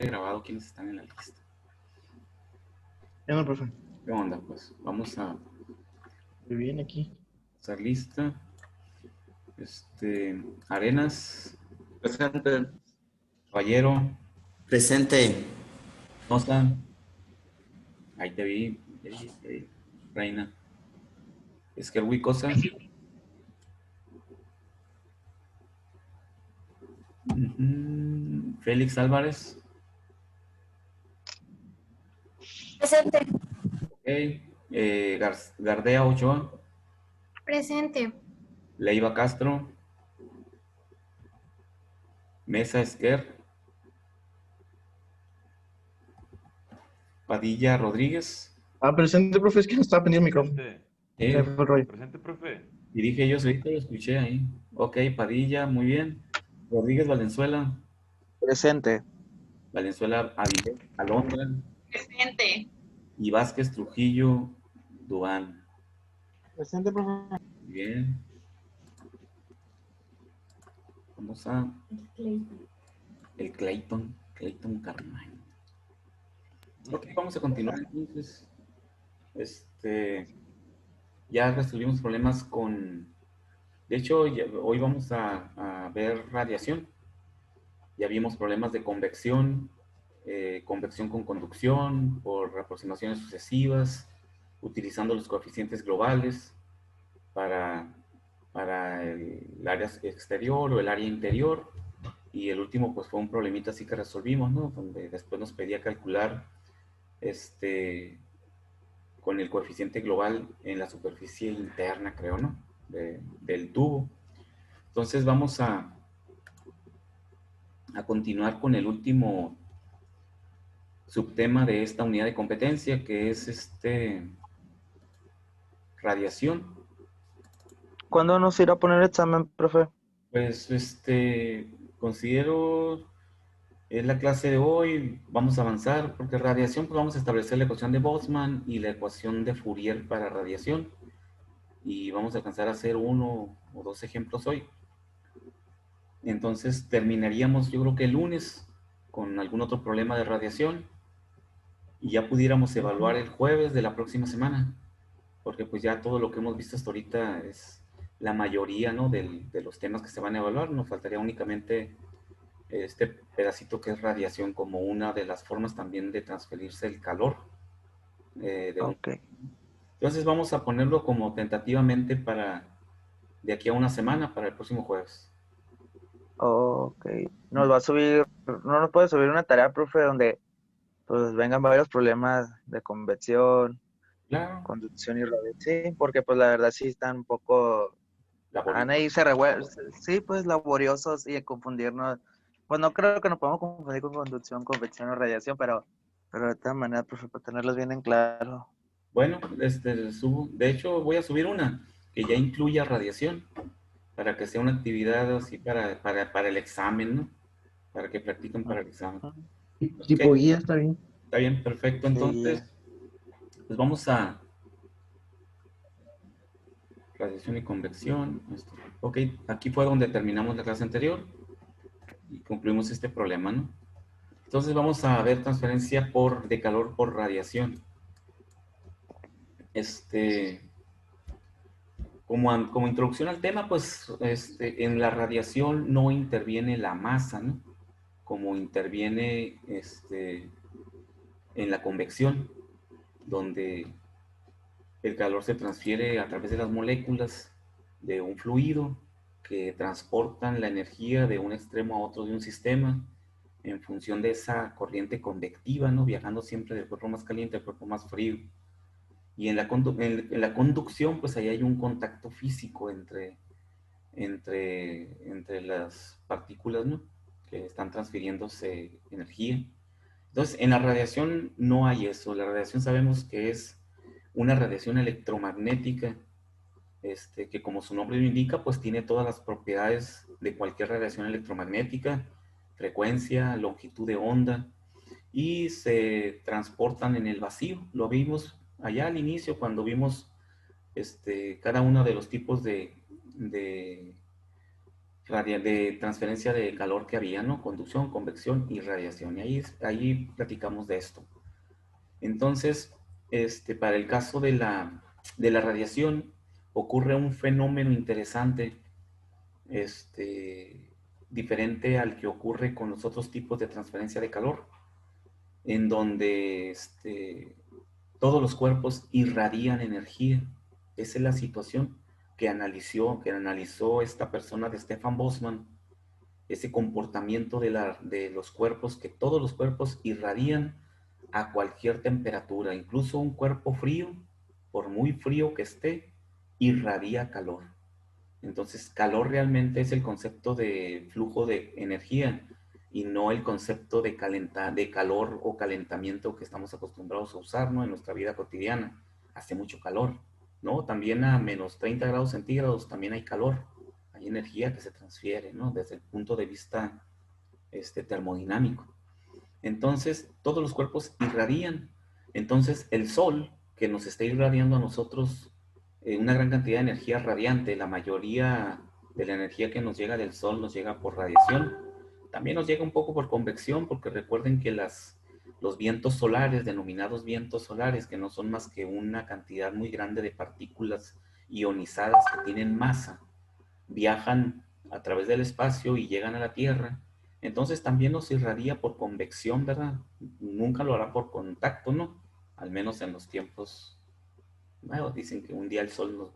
grabado quiénes están en la lista. Ya no, profe. ¿Qué onda? Pues vamos a Muy bien aquí. hacer lista. Arenas, Presente. Caballero, Presente. Nosa, ahí te vi, Reina, Esquerwi Cosa, Félix Álvarez, Presente. ok, Gardea Ochoa, Presente. Leiva Castro, Mesa Esquer, Padilla Rodríguez, Presente, profe, es que no estaba pendiente el micrófono. Presente. Se fue el rollo. Presente, profe. y dije yo, ahorita lo escuché ahí. Ok, Padilla, muy bien. Rodríguez Valenzuela, Presente. Valenzuela Avilés Alondra Presente. y Vázquez Trujillo Dubán. Presente, profe. Bien. Vamos a el Clayton Carmine. Ok, vamos a continuar entonces. Ya resolvimos problemas con... De hecho, hoy vamos a ver radiación. Ya vimos problemas de convección, convección con conducción, por aproximaciones sucesivas, utilizando los coeficientes globales para, para el área exterior o el área interior. Y el último pues fue un problemita así que resolvimos, ¿no? Donde después nos pedía calcular con el coeficiente global en la superficie interna, creo, ¿no? Del tubo. Entonces vamos a continuar con el último subtema de esta unidad de competencia, que es radiación. ¿Cuándo nos irá a poner examen, profe? Pues considero es la clase de hoy, vamos a avanzar, porque radiación, pues vamos a establecer la ecuación de Boltzmann y la ecuación de Fourier para radiación, y vamos a alcanzar a hacer uno o dos ejemplos hoy. Entonces terminaríamos, yo creo que el lunes, con algún otro problema de radiación, y ya pudiéramos evaluar el jueves de la próxima semana, porque pues ya todo lo que hemos visto hasta ahorita es la mayoría, ¿no? De los temas que se van a evaluar. Nos faltaría únicamente este pedacito que es radiación como una de las formas también de transferirse el calor. Ok. Entonces vamos a ponerlo como tentativamente para de aquí a una semana, para el próximo jueves. Ok. Nos va a subir, no nos puede subir una tarea, profe, donde pues vengan varios problemas de convección, Claro, conducción y radio. Sí, porque pues la verdad sí están un poco, van a laborioso. irse revueltos, sí, pues laboriosos y confundirnos. Pues no creo que nos podamos confundir con conducción, convección o radiación, pero de todas maneras, profe, para tenerlos bien en claro. Bueno, de hecho voy a subir una que ya incluya radiación, para que sea una actividad así para el examen, ¿no? Para que practiquen para el examen. Ok, Tipo guía, está bien. está bien, perfecto. Sí, Entonces, pues vamos a radiación y convección. Ok, aquí fue donde terminamos la clase anterior y concluimos este problema, ¿no? Entonces vamos a ver transferencia de calor por radiación. Como introducción al tema, pues en la radiación no interviene la masa, ¿no? Como interviene en la convección, donde el calor se transfiere a través de las moléculas de un fluido que transportan la energía de un extremo a otro de un sistema en función de esa corriente convectiva, ¿no? Viajando siempre del cuerpo más caliente al cuerpo más frío. Y en la conducción, pues ahí hay un contacto físico entre las partículas, ¿no? Que están transfiriéndose energía. Entonces, en la radiación no hay eso. La radiación sabemos que es una radiación electromagnética, que como su nombre lo indica, pues tiene todas las propiedades de cualquier radiación electromagnética, frecuencia, longitud de onda, y se transportan en el vacío. Lo vimos allá al inicio cuando vimos cada uno de los tipos de de transferencia de calor que había, ¿no? Conducción, convección y radiación. Y ahí platicamos de esto. Entonces, para el caso de la radiación, ocurre un fenómeno interesante, diferente al que ocurre con los otros tipos de transferencia de calor, en donde todos los cuerpos irradian energía. Esa es la situación que analizó esta persona de Stefan Boltzmann, ese comportamiento de los cuerpos, que todos los cuerpos irradian a cualquier temperatura, incluso un cuerpo frío, por muy frío que esté, irradia calor. Entonces, calor realmente es el concepto de flujo de energía y no el concepto de calor o calentamiento que estamos acostumbrados a usar, ¿no? En nuestra vida cotidiana. Hace mucho calor, ¿no? También a menos 30 grados centígrados también hay calor. Hay energía que se transfiere, ¿no? Desde el punto de vista termodinámico. Entonces, todos los cuerpos irradian. Entonces, el sol que nos está irradiando a nosotros una gran cantidad de energía radiante, la mayoría de la energía que nos llega del sol nos llega por radiación. También nos llega un poco por convección, porque recuerden que los vientos solares, denominados vientos solares, que no son más que una cantidad muy grande de partículas ionizadas que tienen masa, viajan a través del espacio y llegan a la Tierra. Entonces también nos irradia por convección, ¿verdad? Nunca lo hará por contacto, ¿no? Al menos en los tiempos, bueno, dicen que un día el sol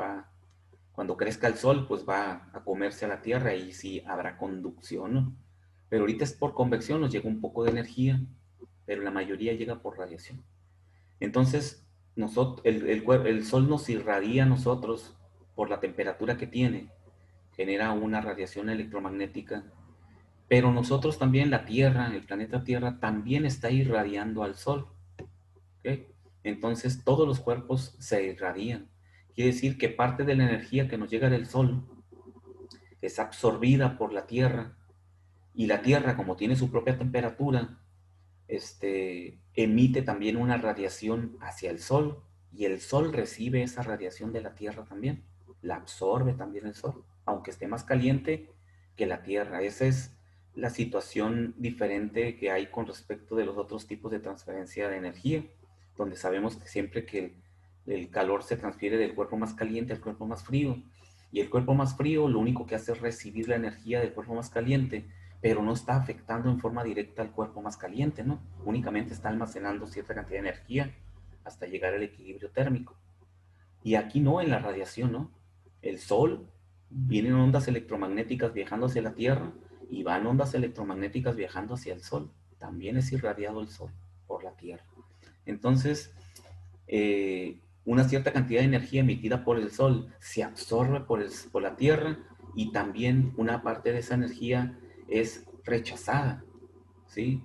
cuando crezca el sol, pues va a comerse a la Tierra y sí habrá conducción, ¿no? Pero ahorita es por convección, nos llega un poco de energía, pero la mayoría llega por radiación. Entonces, el sol nos irradia a nosotros por la temperatura que tiene, genera una radiación electromagnética, pero nosotros también, la Tierra, el planeta Tierra, también está irradiando al Sol. ¿Okay? Entonces todos los cuerpos se irradian. Quiere decir que parte de la energía que nos llega del Sol es absorbida por la Tierra, y la Tierra, como tiene su propia temperatura, emite también una radiación hacia el Sol, y el Sol recibe esa radiación de la Tierra también, la absorbe también el Sol, aunque esté más caliente que la Tierra. Esa es la situación diferente que hay con respecto de los otros tipos de transferencia de energía, donde sabemos que siempre que el calor se transfiere del cuerpo más caliente al cuerpo más frío, y el cuerpo más frío lo único que hace es recibir la energía del cuerpo más caliente, pero no está afectando en forma directa al cuerpo más caliente, ¿no? Únicamente está almacenando cierta cantidad de energía hasta llegar al equilibrio térmico. Y aquí no, en la radiación, ¿no? El Sol vienen ondas electromagnéticas viajando hacia la Tierra y van ondas electromagnéticas viajando hacia el Sol. También es irradiado el Sol por la Tierra. Entonces, una cierta cantidad de energía emitida por el Sol se absorbe por la Tierra, y también una parte de esa energía es rechazada, ¿sí?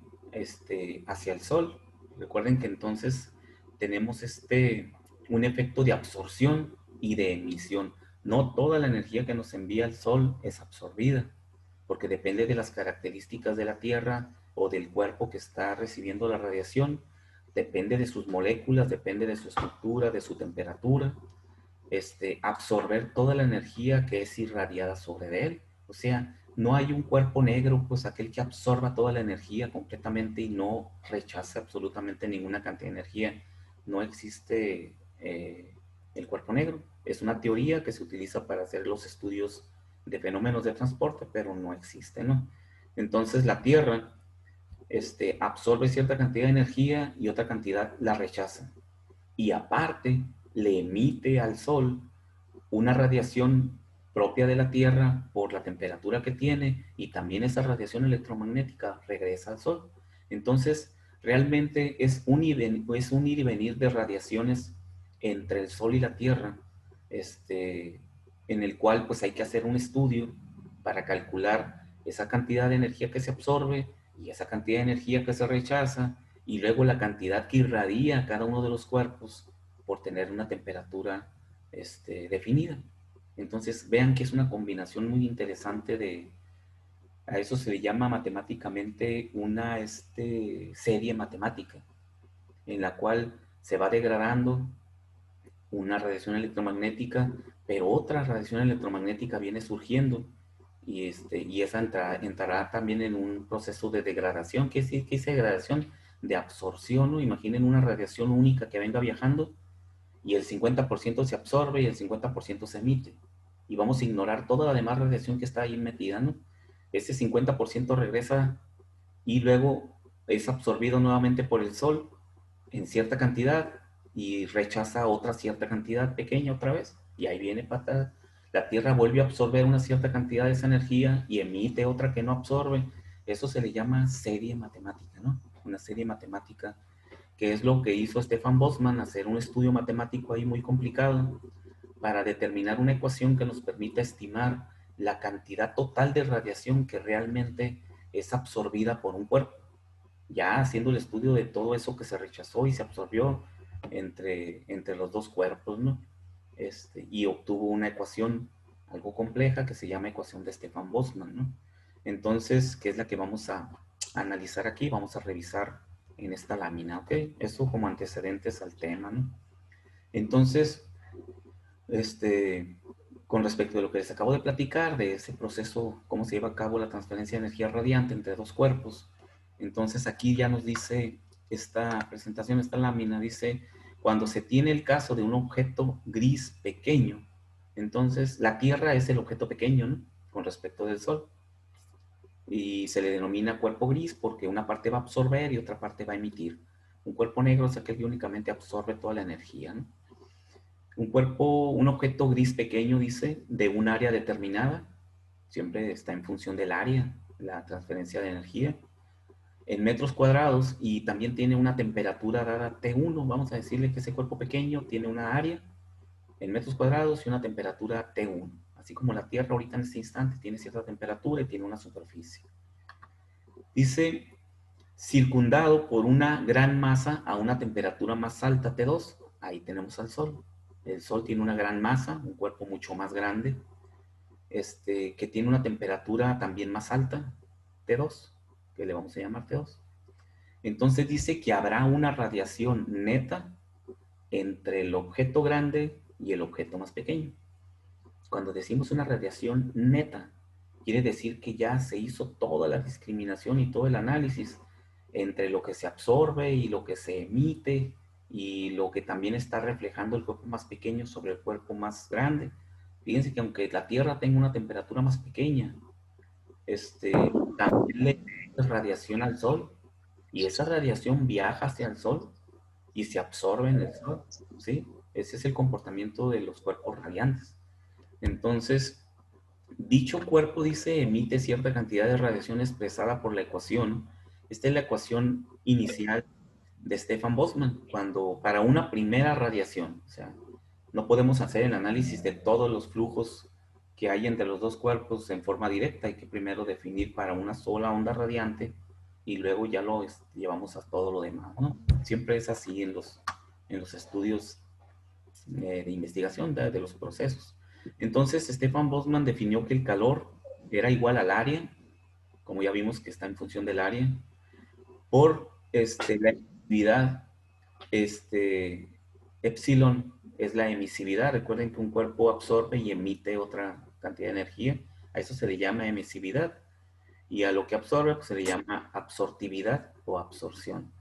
Hacia el Sol. Recuerden que entonces tenemos un efecto de absorción y de emisión. No toda la energía que nos envía el Sol es absorbida, porque depende de las características de la Tierra o del cuerpo que está recibiendo la radiación. Depende de sus moléculas, depende de su estructura, de su temperatura, absorber toda la energía que es irradiada sobre él. O sea, no hay un cuerpo negro, pues aquel que absorba toda la energía completamente y no rechaza absolutamente ninguna cantidad de energía. No existe el cuerpo negro. Es una teoría que se utiliza para hacer los estudios de fenómenos de transporte, pero no existe, ¿no? Entonces la Tierra absorbe cierta cantidad de energía y otra cantidad la rechaza. Y aparte, le emite al Sol una radiación propia de la Tierra por la temperatura que tiene, y también esa radiación electromagnética regresa al Sol. Entonces, realmente es un ir y venir de radiaciones entre el Sol y la Tierra, en el cual pues hay que hacer un estudio para calcular esa cantidad de energía que se absorbe y esa cantidad de energía que se rechaza, y luego la cantidad que irradia cada uno de los cuerpos por tener una temperatura definida. Entonces vean que es una combinación muy interesante a eso se le llama matemáticamente una serie matemática, en la cual se va degradando una radiación electromagnética, pero otra radiación electromagnética viene surgiendo, y esa entrará también en un proceso de degradación. ¿Qué es degradación? De absorción, ¿no? Imaginen una radiación única que venga viajando y el 50% se absorbe y el 50% se emite. Y vamos a ignorar toda la demás radiación que está ahí metida, ¿no? Ese 50% regresa y luego es absorbido nuevamente por el Sol en cierta cantidad y rechaza otra cierta cantidad pequeña otra vez. Y ahí viene patada. La Tierra vuelve a absorber una cierta cantidad de esa energía y emite otra que no absorbe. Eso se le llama serie matemática, ¿no? Una serie matemática, que es lo que hizo Stefan Boltzmann, hacer un estudio matemático ahí muy complicado para determinar una ecuación que nos permita estimar la cantidad total de radiación que realmente es absorbida por un cuerpo. Ya haciendo el estudio de todo eso que se rechazó y se absorbió entre los dos cuerpos, ¿no? Y obtuvo una ecuación algo compleja que se llama ecuación de Stefan Boltzmann, ¿no? Entonces, que es la que vamos a analizar aquí, vamos a revisar en esta lámina, ¿ok? Eso como antecedentes al tema, ¿no? Entonces, con respecto a lo que les acabo de platicar, de ese proceso, cómo se lleva a cabo la transferencia de energía radiante entre dos cuerpos, entonces aquí ya nos dice esta presentación, esta lámina, dice, cuando se tiene el caso de un objeto gris pequeño, entonces la Tierra es el objeto pequeño, ¿no? Con respecto del Sol. Y se le denomina cuerpo gris porque una parte va a absorber y otra parte va a emitir. Un cuerpo negro es aquel que únicamente absorbe toda la energía, ¿no? Un objeto gris pequeño, dice, de un área determinada, siempre está en función del área, la transferencia de energía, en metros cuadrados y también tiene una temperatura dada T1, vamos a decirle que ese cuerpo pequeño tiene una área en metros cuadrados y una temperatura T1, así como la Tierra ahorita en este instante tiene cierta temperatura y tiene una superficie. Dice, circundado por una gran masa a una temperatura más alta, T2, ahí tenemos al Sol. El Sol tiene una gran masa, un cuerpo mucho más grande, que tiene una temperatura también más alta, T2, que le vamos a llamar T2. Entonces dice que habrá una radiación neta entre el objeto grande y el objeto más pequeño. Cuando decimos una radiación neta, quiere decir que ya se hizo toda la discriminación y todo el análisis entre lo que se absorbe y lo que se emite y lo que también está reflejando el cuerpo más pequeño sobre el cuerpo más grande. Fíjense que aunque la Tierra tenga una temperatura más pequeña, también le radiación al Sol y esa radiación viaja hacia el Sol y se absorbe en el Sol, ¿sí? Ese es el comportamiento de los cuerpos radiantes. Entonces, dicho cuerpo, dice, emite cierta cantidad de radiación expresada por la ecuación. Esta es la ecuación inicial de Stefan Boltzmann, cuando para una primera radiación, o sea, no podemos hacer el análisis de todos los flujos que hay entre los dos cuerpos en forma directa, hay que primero definir para una sola onda radiante y luego ya lo llevamos a todo lo demás, ¿no? Siempre es así en los estudios de investigación de los procesos. Entonces, Stefan Boltzmann definió que el calor era igual al área, como ya vimos que está en función del área, por la emisividad, epsilon es la emisividad. Recuerden que un cuerpo absorbe y emite otra cantidad de energía. A eso se le llama emisividad. Y a lo que absorbe pues, se le llama absortividad o absorción.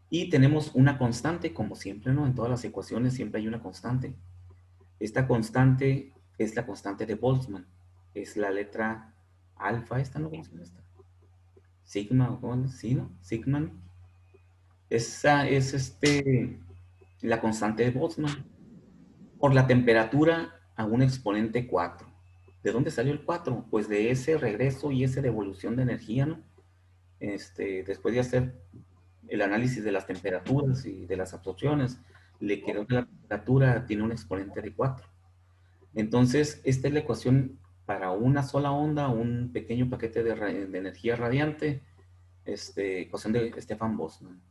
Y tenemos una constante, como siempre, ¿no? En todas las ecuaciones siempre hay una constante. Esta constante es la constante de Boltzmann. Es la letra alfa, esta no vamos a ver esta. Sigma, o sí, ¿no? Sigma. Esa es la constante de Boltzmann. Por la temperatura a un exponente 4. ¿De dónde salió el 4? Pues de ese regreso y esa devolución de energía, ¿no? Después de hacer el análisis de las temperaturas y de las absorciones, le quedó que la temperatura tiene un exponente de 4. Entonces, esta es la ecuación para una sola onda, un pequeño paquete de energía radiante, ecuación de Stefan Boltzmann.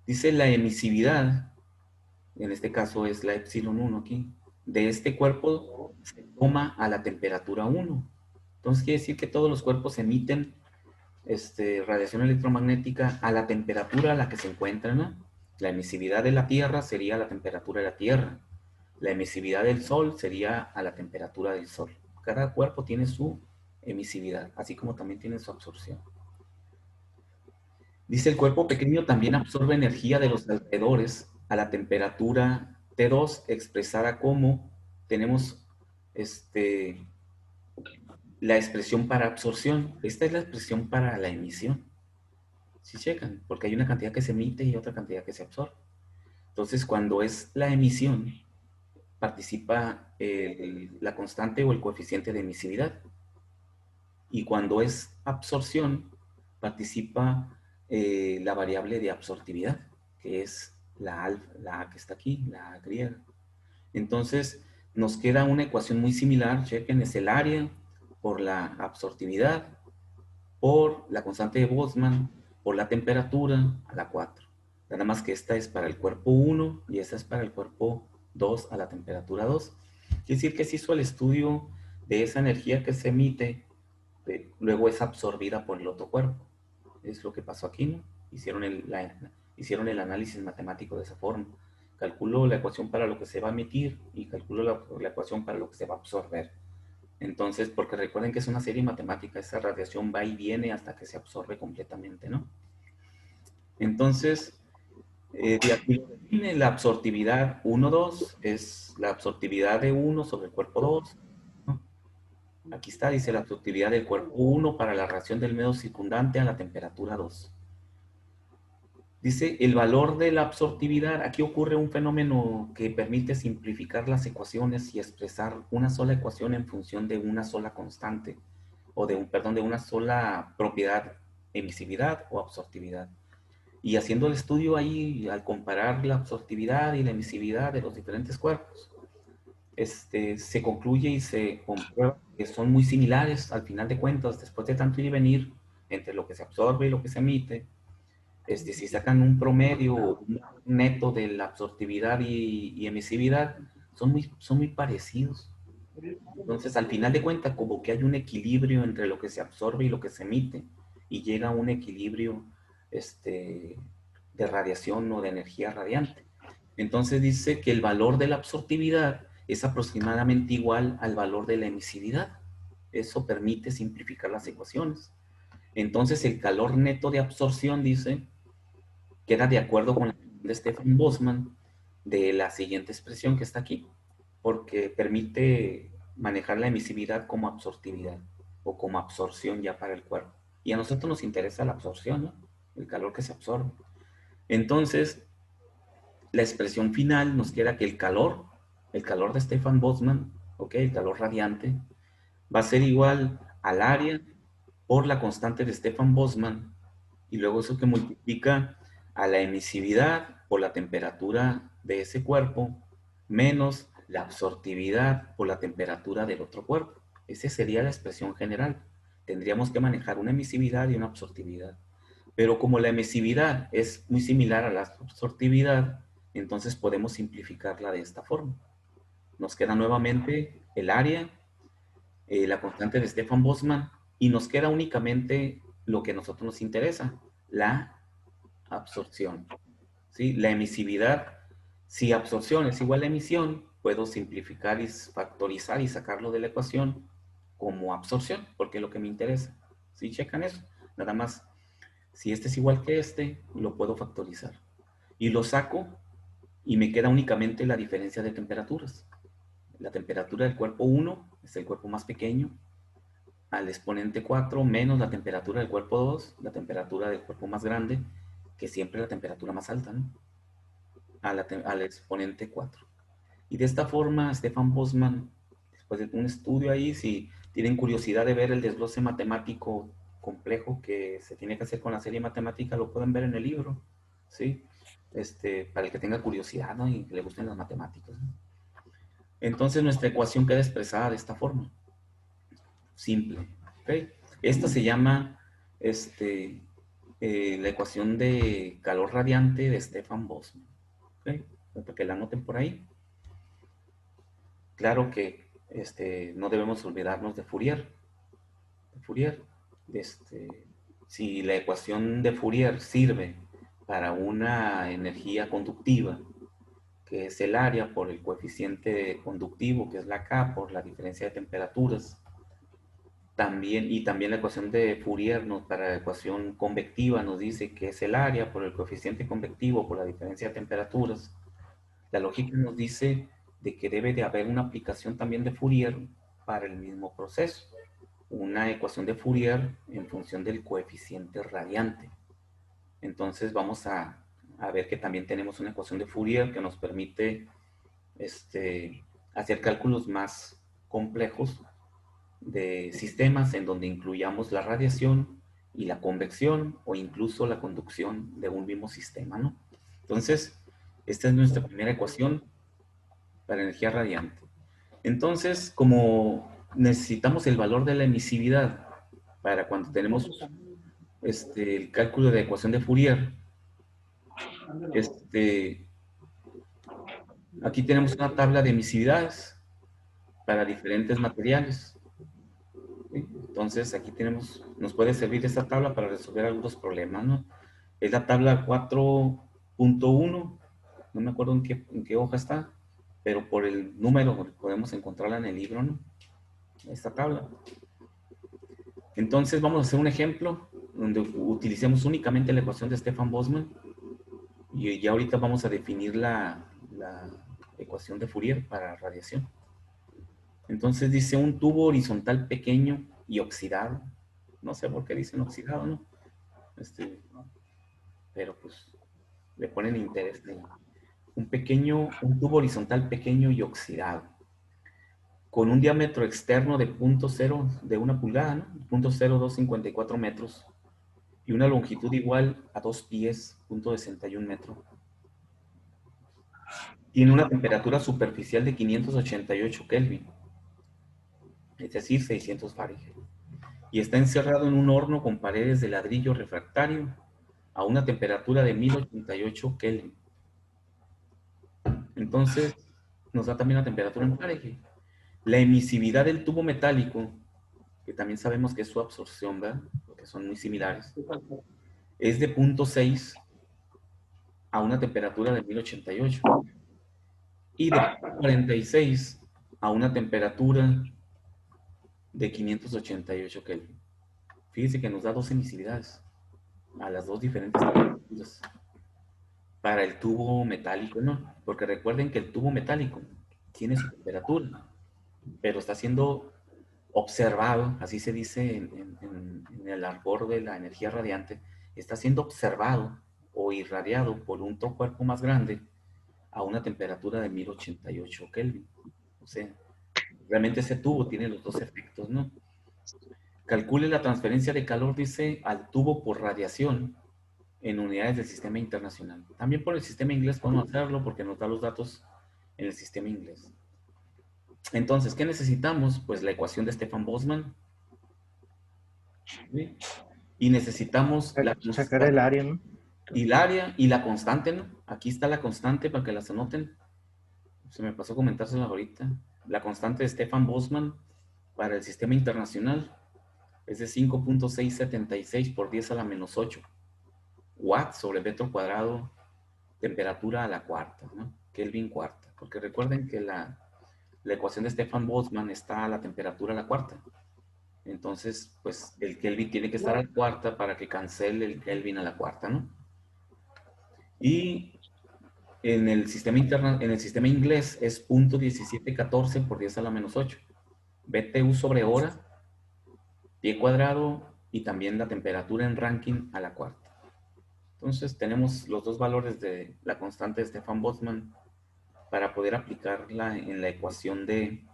Dice la emisividad, en este caso es la epsilon 1 aquí, de este cuerpo se toma a la temperatura 1. Entonces quiere decir que todos los cuerpos emiten radiación electromagnética a la temperatura a la que se encuentran, ¿no? La emisividad de la Tierra sería la temperatura de la Tierra. La emisividad del Sol sería a la temperatura del Sol, ¿ok? Cada cuerpo tiene su emisividad, así como también tiene su absorción. Dice, el cuerpo pequeño también absorbe energía de los alrededores a la temperatura T2, expresada como, tenemos la expresión para absorción. Esta es la expresión para la emisión. ¿Sí checan? Porque hay una cantidad que se emite y otra cantidad que se absorbe. Entonces, cuando es la emisión, participa la constante o el coeficiente de emisividad. Y cuando es absorción, participa la variable de absortividad, que es la A que está aquí, la A griega. Entonces, nos queda una ecuación muy similar, chequen, es el área por la absortividad, por la constante de Boltzmann, por la temperatura a la 4. Nada más que esta es para el cuerpo 1 y esta es para el cuerpo 2 a la temperatura 2. Quiere decir que se hizo el estudio de esa energía que se emite, luego es absorbida por el otro cuerpo. Es lo que pasó aquí, ¿no? Hicieron el análisis matemático de esa forma. Calculo la ecuación para lo que se va a emitir y calculo la ecuación para lo que se va a absorber. Entonces, porque recuerden que es una serie matemática, esa radiación va y viene hasta que se absorbe completamente, ¿no? Entonces, de aquí lo define la absortividad 1,2, es la absortividad de 1 sobre el cuerpo 2, ¿no? Aquí está, dice la absortividad del cuerpo 1 para la reacción del medio circundante a la temperatura 2. Dice el valor de la absortividad. Aquí ocurre un fenómeno que permite simplificar las ecuaciones y expresar una sola ecuación en función de una sola constante, o de una sola propiedad, emisividad o absortividad. Y haciendo el estudio ahí, al comparar la absortividad y la emisividad de los diferentes cuerpos, se concluye y se comprueba que son muy similares al final de cuentas, después de tanto ir y venir entre lo que se absorbe y lo que se emite. Si sacan un promedio un neto de la absortividad y emisividad, son muy parecidos. Entonces, al final de cuentas, como que hay un equilibrio entre lo que se absorbe y lo que se emite, y llega a un equilibrio de radiación o de energía radiante. Entonces dice que el valor de la absortividad es aproximadamente igual al valor de la emisividad. Eso permite simplificar las ecuaciones. Entonces, el calor neto de absorción, dice, queda de acuerdo con la de Stefan Boltzmann de la siguiente expresión que está aquí, porque permite manejar la emisividad como absortividad o como absorción ya para el cuerpo. Y a nosotros nos interesa la absorción, ¿no? El calor que se absorbe. Entonces, la expresión final nos queda que el calor de Stefan Boltzmann, ¿ok? El calor radiante, va a ser igual al área por la constante de Stefan Boltzmann, y luego eso que multiplica a la emisividad por la temperatura de ese cuerpo, menos la absortividad por la temperatura del otro cuerpo. Esa sería la expresión general. Tendríamos que manejar una emisividad y una absortividad. Pero como la emisividad es muy similar a la absortividad, entonces podemos simplificarla de esta forma. Nos queda nuevamente el área, la constante de Stefan Boltzmann, y nos queda únicamente lo que a nosotros nos interesa, la absorción. ¿Sí? La emisividad, si absorción es igual a emisión, puedo simplificar y factorizar y sacarlo de la ecuación como absorción, porque es lo que me interesa. ¿Sí? Checan eso. Nada más, si este es igual que este, lo puedo factorizar. Y lo saco y me queda únicamente la diferencia de temperaturas. La temperatura del cuerpo 1 es el cuerpo más pequeño, al exponente 4 menos la temperatura del cuerpo 2, la temperatura del cuerpo más grande, que siempre es la temperatura más alta, ¿no? Al exponente 4. Y de esta forma, Stefan Boltzmann, después de un estudio ahí, si tienen curiosidad de ver el desglose matemático complejo que se tiene que hacer con la serie matemática, lo pueden ver en el libro, ¿sí? Para el que tenga curiosidad, ¿no? Y que le gusten las matemáticas, ¿no? Entonces, nuestra ecuación queda expresada de esta forma. Simple, ¿ok? Esta se llama la ecuación de calor radiante de Stefan Boltzmann, ¿ok? Para que la anoten por ahí. Claro que no debemos olvidarnos de Fourier. Si la ecuación de Fourier sirve para una energía conductiva que es el área, por el coeficiente conductivo, que es la K, por la diferencia de temperaturas. También la ecuación de Fourier para la ecuación convectiva nos dice que es el área por el coeficiente convectivo por la diferencia de temperaturas. La lógica nos dice de que debe de haber una aplicación también de Fourier para el mismo proceso. Una ecuación de Fourier en función del coeficiente radiante. Entonces vamos a ver que también tenemos una ecuación de Fourier que nos permite hacer cálculos más complejos de sistemas en donde incluyamos la radiación y la convección o incluso la conducción de un mismo sistema, ¿no? Entonces, esta es nuestra primera ecuación para energía radiante. Entonces, como necesitamos el valor de la emisividad para cuando tenemos el cálculo de ecuación de Fourier, aquí tenemos una tabla de emisividades para diferentes materiales. Entonces, aquí nos puede servir esta tabla para resolver algunos problemas, ¿no? Es la tabla 4.1, no me acuerdo en qué hoja está, pero por el número podemos encontrarla en el libro, ¿no? Esta tabla. Entonces, vamos a hacer un ejemplo donde utilicemos únicamente la ecuación de Stefan Boltzmann y ya ahorita vamos a definir la ecuación de Fourier para radiación. Entonces dice un tubo horizontal pequeño y oxidado. No sé por qué dicen oxidado, ¿no? Pero pues le ponen interés ahí. Un tubo horizontal pequeño y oxidado. Con un diámetro externo de 0.0 de 1 pulgada, ¿no? 0.0254 metros. Y una longitud igual a 2 pies, 0.61 metro. Tiene una temperatura superficial de 588 Kelvin. Es decir, 600 Fahrenheit. Y está encerrado en un horno con paredes de ladrillo refractario a una temperatura de 1088 Kelvin. Entonces, nos da también la temperatura en Fahrenheit. La emisividad del tubo metálico, que también sabemos que es su absorción, ¿verdad? Porque son muy similares, es de 0.6 a una temperatura de 1088. Y de 46 a una temperatura de 588 Kelvin. Fíjense que nos da dos emisividades a las dos diferentes temperaturas para el tubo metálico, ¿no? Porque recuerden que el tubo metálico tiene su temperatura, pero está siendo observado, así se dice en el argot de la energía radiante, está siendo observado o irradiado por un otro cuerpo más grande a una temperatura de 1088 Kelvin. O sea, realmente ese tubo tiene los dos efectos, ¿no? Calcule la transferencia de calor, dice, al tubo por radiación en unidades del sistema internacional. También por el sistema inglés podemos hacerlo porque nos da los datos en el sistema inglés. Entonces, ¿qué necesitamos? Pues la ecuación de Stefan Boltzmann. ¿Sí? Y necesitamos sacar el área, ¿no? Y el área y la constante, ¿no? Aquí está la constante para que las anoten. Se me pasó comentárselo ahorita. La constante de Stefan Boltzmann para el sistema internacional es de 5.676 por 10 a la menos 8 watts sobre metro cuadrado, temperatura a la cuarta, ¿no? Kelvin cuarta. Porque recuerden que la ecuación de Stefan Boltzmann está a la temperatura a la cuarta. Entonces, pues el Kelvin tiene que estar a la cuarta para que cancele el Kelvin a la cuarta, ¿no? Y en el sistema inglés es 0.1714 por 10 a la menos 8. BTU sobre hora, pie cuadrado y también la temperatura en Rankine a la cuarta. Entonces tenemos los dos valores de la constante de Stefan Boltzmann para poder aplicarla en la ecuación de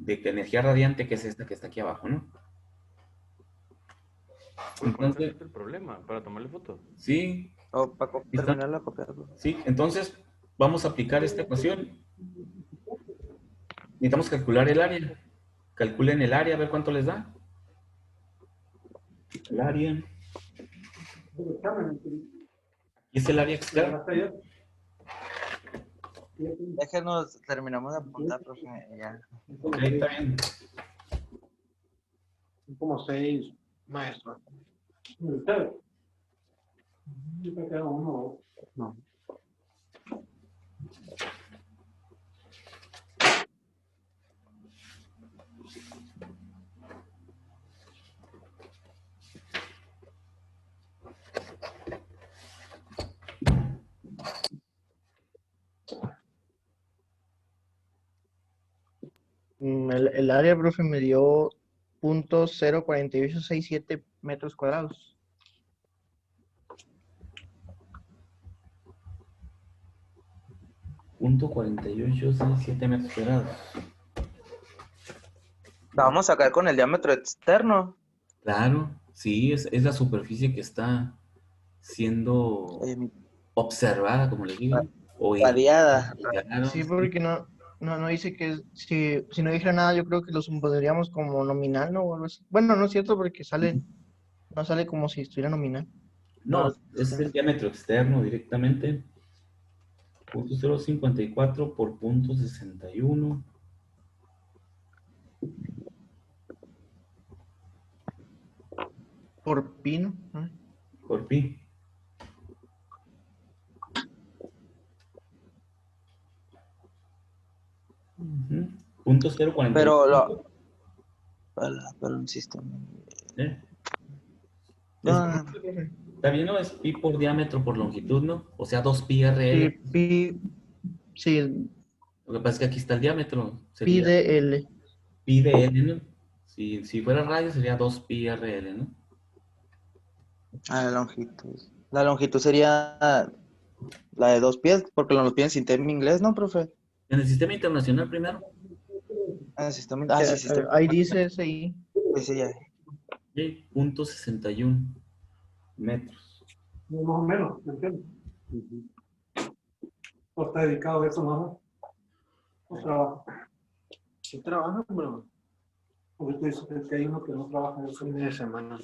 energía radiante, que es esta que está aquí abajo, ¿no? Entonces, el problema para tomarle foto. Sí. Para terminar la copia. Sí, entonces vamos a aplicar esta ecuación. Necesitamos calcular el área. Calculen el área, a ver cuánto les da. El área. Aquí es el área externa. Déjenos, terminamos de apuntar, profe. Ya. Ok, está bien. Son como 6 maestros. Yo creo que era uno. No. El área, profe, me dio .04867 metros cuadrados. .4867 metros cuadrados. La vamos a sacar con el diámetro externo. Claro, sí, es la superficie que está siendo observada, como le digo, o Radiada. claro, Sí, porque no dice que si no dijera nada, yo creo que lo supondríamos como nominal, ¿no? O algo así. Bueno, no es cierto porque no sale como si estuviera nominal. no, es el diámetro externo directamente. .054 por .61. Por pino. ¿No? Por pi. Punto 0.40. Pero para un sistema. ¿Eh? No, Está bien, ¿no? Es pi por diámetro por longitud, ¿no? O sea, 2 pi Sí, RL. sí, Lo que pasa es que aquí está el diámetro. pi Sería de L. pi de L, ¿no? Si fuera radio sería 2 pi RL, ¿no? la longitud. La longitud sería la de 2 pies, porque lo piden en sistema inglés, ¿no, profe? En el sistema internacional primero. Sí, sistema. Ahí dice SI. Pues sí, ya. Sí, .61 metros. Más o menos, ¿me entiendes? ¿O está dedicado a eso, no? ¿O trabaja? Sí trabaja, pero... Porque tú dices que hay uno que no trabaja en el fin de semana.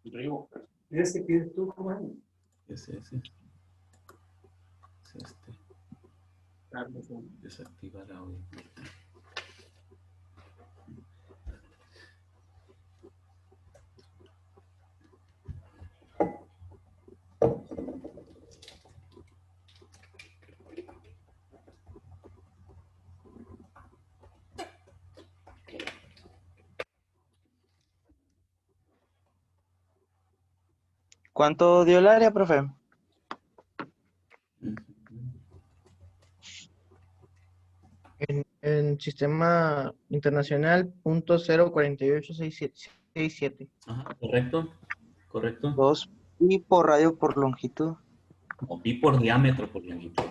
Río. ¿Y ese que tú cómo es? Ese. Es este. Carlos. Desactivar audio. ¿Cuánto dio el área, profe? En sistema internacional, .04867. Ajá, correcto. 2 pi por radio por longitud. O pi por diámetro por longitud.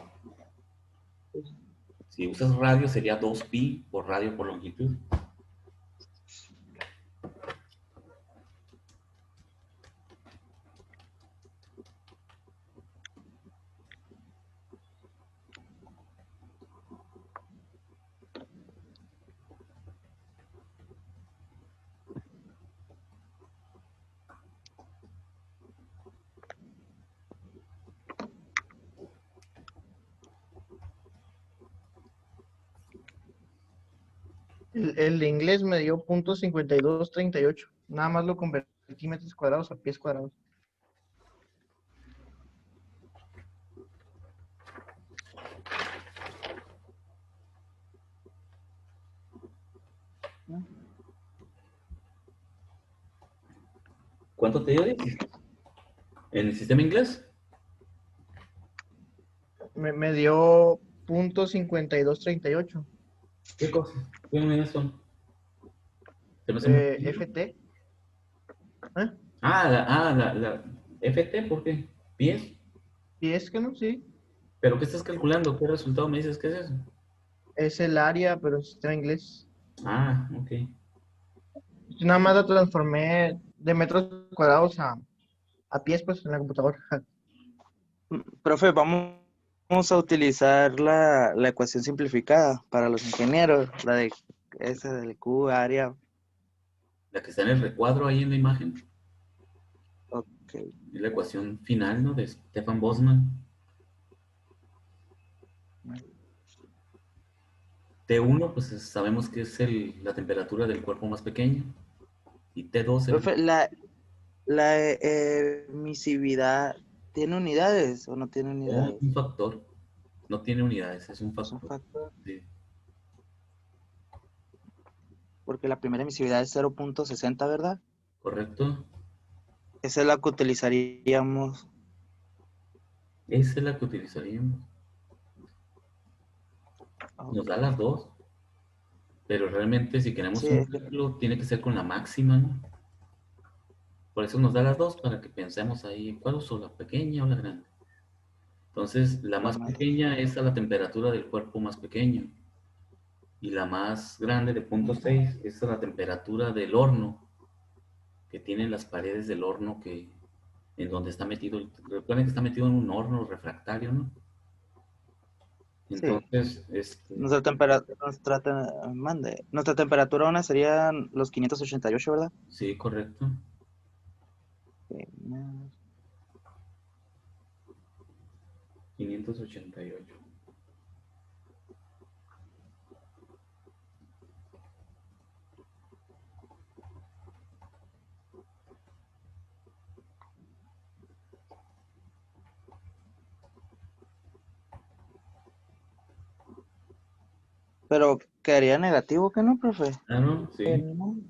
Si usas radio sería 2 pi por radio por longitud. El de inglés me dio .5238. Nada más lo convertí metros cuadrados a pies cuadrados. ¿Cuánto te dio? ¿En el sistema inglés? Me dio .5238. ¿Qué cosa? ¿Qué unidades son? Se me hace muy- FT. ¿Eh? la FT, ¿por qué? ¿Pies? ¿Pies que no? Sí. ¿Pero qué estás calculando? ¿Qué resultado me dices que es eso? Es el área, pero en sistema inglés. Ah, ok. Nada más la transformé de metros cuadrados a pies, pues, en la computadora. Profe, vamos a utilizar la ecuación simplificada para los ingenieros, la de esa del Q, área. La que está en el recuadro ahí en la imagen. Ok. Es la ecuación final, ¿no? De Stefan Boltzmann. T1, pues sabemos que es la temperatura del cuerpo más pequeño. Y T2 Profe, La emisividad, ¿tiene unidades o no tiene No, es unidades? un factor. No tiene unidades, es un Es un factor. factor, Sí, porque la primera emisividad es 0.60, ¿verdad? ¿correcto? Esa es la que utilizaríamos. Esa es la que utilizaríamos. Nos da Ok. las dos, pero realmente si queremos Sí, un es que cálculo, tiene que ser con la máxima, ¿no? Por eso nos da las dos, para que pensemos ahí, ¿cuál uso, la pequeña o la grande? Entonces, la la más más. pequeña es a la temperatura del cuerpo más pequeño, y la más grande de punto 6 es a la temperatura del horno, que tienen las paredes del horno en donde está metido, recuerden que está metido en un horno refractario, ¿no? Sí. Entonces, Nuestra temperatura una serían los 588, ¿verdad? sí, correcto. Sí, 588. Pero quedaría negativo, ¿qué no, profe? Claro, sí, No, ¿sí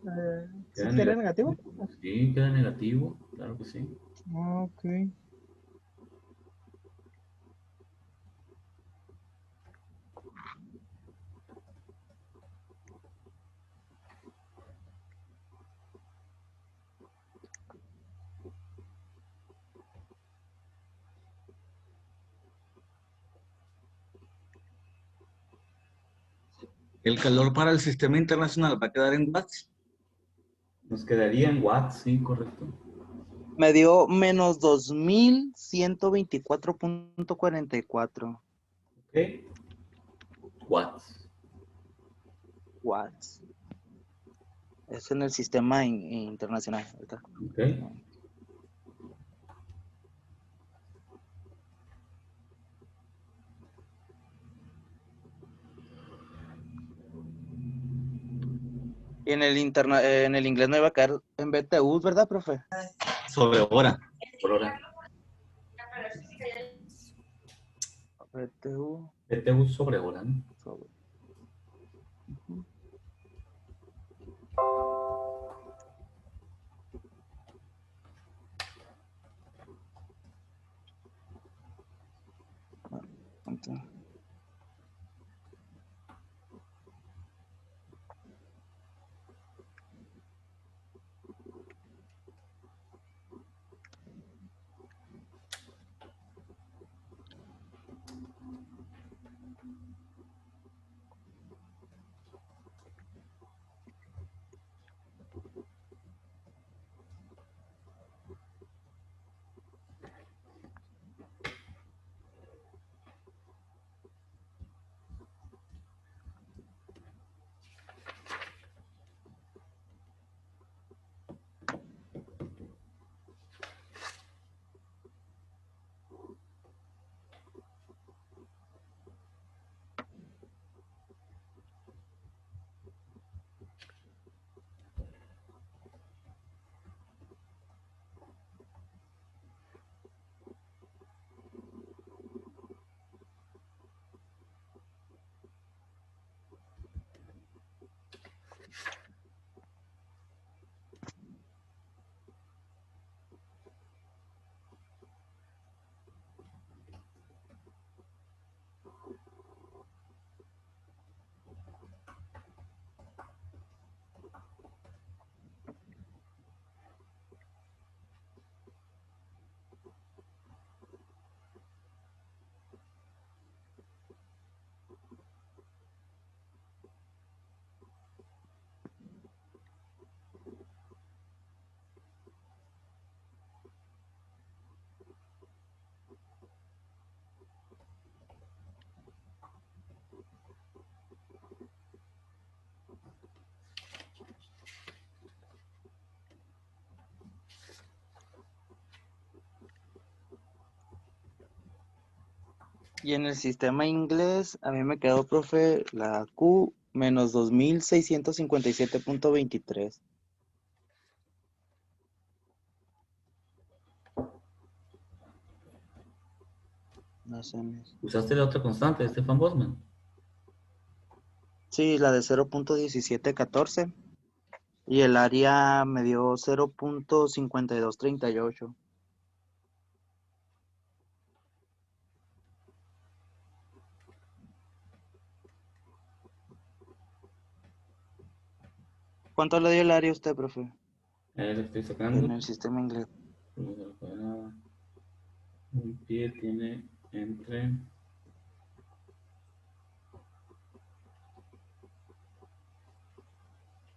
queda quedaría negativo. negativo? Sí, queda negativo, claro que sí. Ok. El calor para el sistema internacional va a quedar en watts. Nos quedaría en watts, sí, correcto. Me dio menos 2124.44 Ok, watts. watts. Es en el sistema internacional, ¿verdad? Ok. Y en el inglés me iba a caer en BTU, ¿verdad, profe? Sobre hora. Por hora. BTU BTU sobre hora, ¿no? sobre. Ujú. Entonces, y en el sistema inglés, a mí me quedó, profe, la Q menos 2657.23. Las M's. ¿Usaste la otra constante de Stefan Boltzmann? Sí, la de 0.1714. Y el área me dio 0.5238. ¿Cuánto le dio el área a usted, profe? Ahí lo estoy sacando. En el sistema inglés. Un pie tiene entre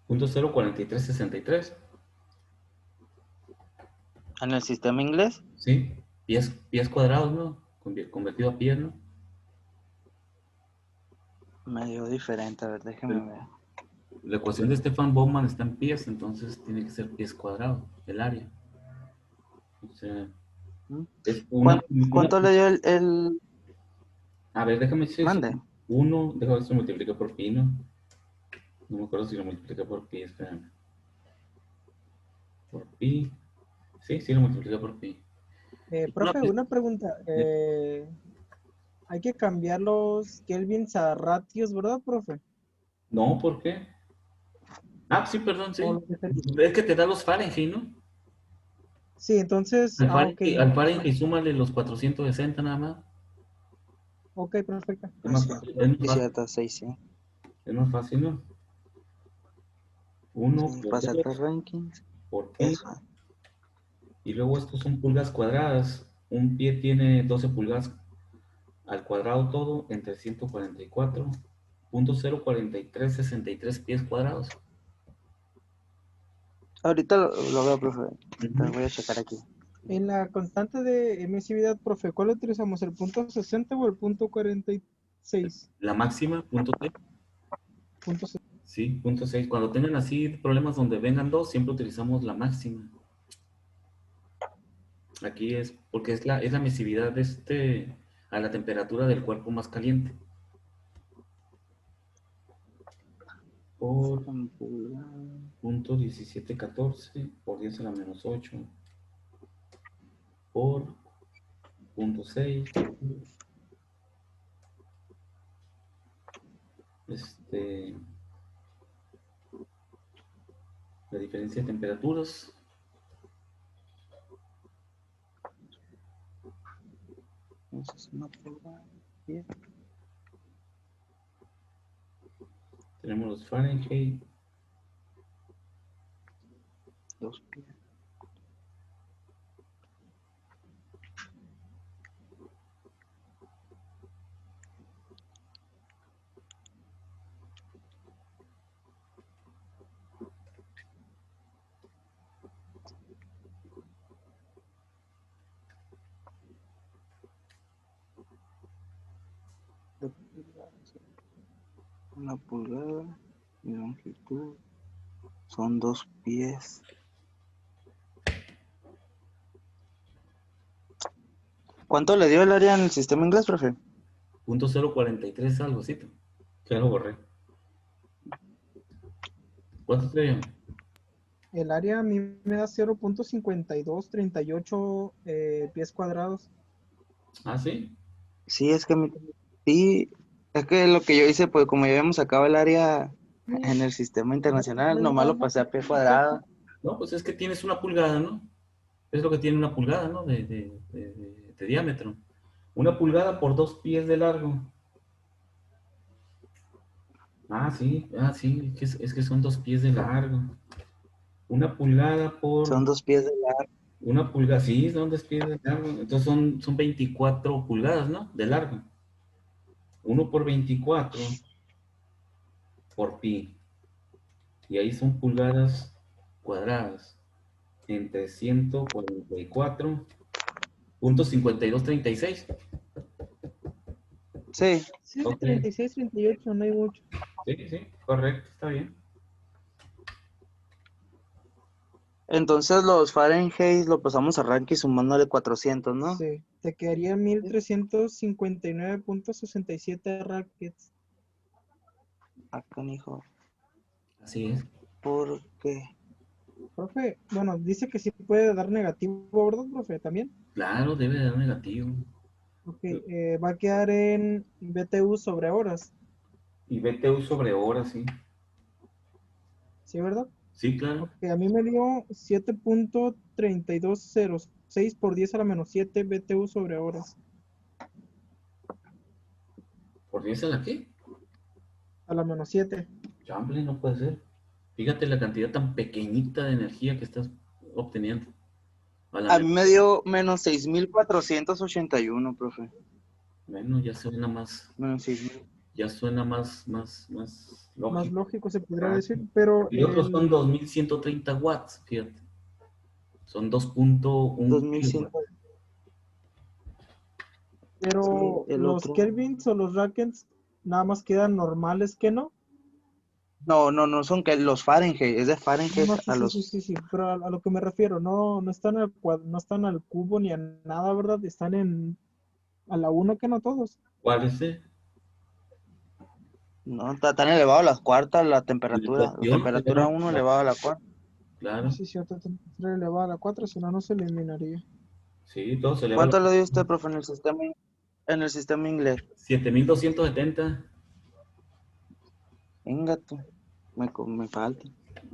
0.4363. ¿En el sistema inglés? Sí, pies cuadrados, ¿no? Convertido a pies, ¿no? Me dio diferente, a ver, déjeme ver. La ecuación de Stefan Boltzmann está en pies, entonces tiene que ser pies cuadrados, el área. O sea, ¿Mm? es ¿Cuánto le dio el... A ver, déjame decir. Mande. Déjame ver si lo multiplica por pi, ¿no? No me acuerdo si lo multiplica por pi, espérame. Por pi. Sí, lo multiplica por pi. Profe, una pregunta. Hay que cambiar los kelvins a ratios, ¿verdad, profe? No, ¿por qué? Ah, sí, perdón, sí. O lo que sea. Es que te da los Fahrenheit, ¿no? Sí, entonces, Al ok. Fahrenheit, al Fahrenheit súmale los 460 nada más. Ok, perfecto. Es más Sí, fácil, es más sí, fácil, cierto, 6, sí. es más fácil, ¿no? 1 Sí, por para sacar 2 rankings. por pi. Eso. Y luego estos son pulgadas cuadradas. Un pie tiene 12 pulgadas al cuadrado todo entre 144.04363 pies cuadrados. Ahorita lo veo, profe. Te Ujú. voy a checar aquí. En la constante de emisividad, profe, ¿cuál utilizamos? ¿El punto 60 o el punto 46? La máxima, punto 6. Punto 60. Sí, punto 6. Cuando tengan así problemas donde vengan dos, siempre utilizamos la máxima. Aquí es porque es la emisividad a la temperatura del cuerpo más caliente. Por punto 1714 por 10 a la menos 8 por punto 6. La diferencia de temperaturas. Esa es una pulgada. Bien. Tenemos los Fahrenheit. 2 pies. Una pulgada y longitud son 2 pies. ¿Cuánto le dio el área en el sistema inglés, profe? Punto 043 algo así. Ya lo borré. ¿Cuánto te dio? El área a mí me da 0.5238 pies cuadrados. Ah, sí. Sí, es que sí, es que lo que yo hice, pues como ya habíamos sacado el área en el sistema internacional, nomás lo pasé a pie cuadrado. No, pues es que tienes una pulgada, ¿no? Es lo que tiene una pulgada, ¿no? De diámetro. Una pulgada por 2 pies de largo. Ah, sí, es que son 2 pies de largo. Una pulgada Son por 2 pies de largo. una pulgada, sí, son 2 pies de largo. Entonces son 24 pulgadas, ¿no? De largo. 1 por 24 por pi. Y ahí son pulgadas cuadradas. Entre 144.5236. Sí, Sí, Ok. 36, 38, no hay mucho. Sí, correcto, está bien. entonces los Fahrenheit lo pasamos a ranking sumándole 400, ¿no? Sí, te quedaría 1359.67 rackets. Acá, hijo. Así es. ¿Por qué? Profe, bueno, dice que sí puede dar negativo, ¿verdad, profe? También. Claro, debe de dar negativo. Ok, va a quedar en BTU sobre horas, Y BTU sobre horas, sí. ¿sí, verdad? Sí, claro. Ok, a mí me dio 7.3206 por 10 a la menos 7 BTU sobre horas. ¿Por 10 a la qué? A la menos 7. Chamble, no puede ser. Fíjate la cantidad tan pequeñita de energía que estás obteniendo. A la A mí me menos, dio menos 6.481, profe. bueno, ya suena más, Menos 6.000. ya suena más Más lógico. lógico se podría Ah, decir, pero y otros son 2130 watts, fíjate. Son 2.1 2100. kilowatts. Sí, pero el los otro. kelvins o los rackets nada más quedan normales que no. No son que los Fahrenheit, es de No, Fahrenheit no, sí, a sí, sí, los. sí, sí, pero a lo que me refiero, no están no están al cubo ni a nada, ¿verdad? Están a la uno que no todos. ¿Cuál es ese? No, está tan elevado a las cuartas la temperatura. La Ecuación, temperatura 1 elevado a la cuarta. claro. Sí, cierto, temperatura elevada a la 4, si no, no se eliminaría. Sí, todo se eleva a ¿Cuánto le dio usted, profe, en el sistema inglés? 7270. Venga tú, me falta.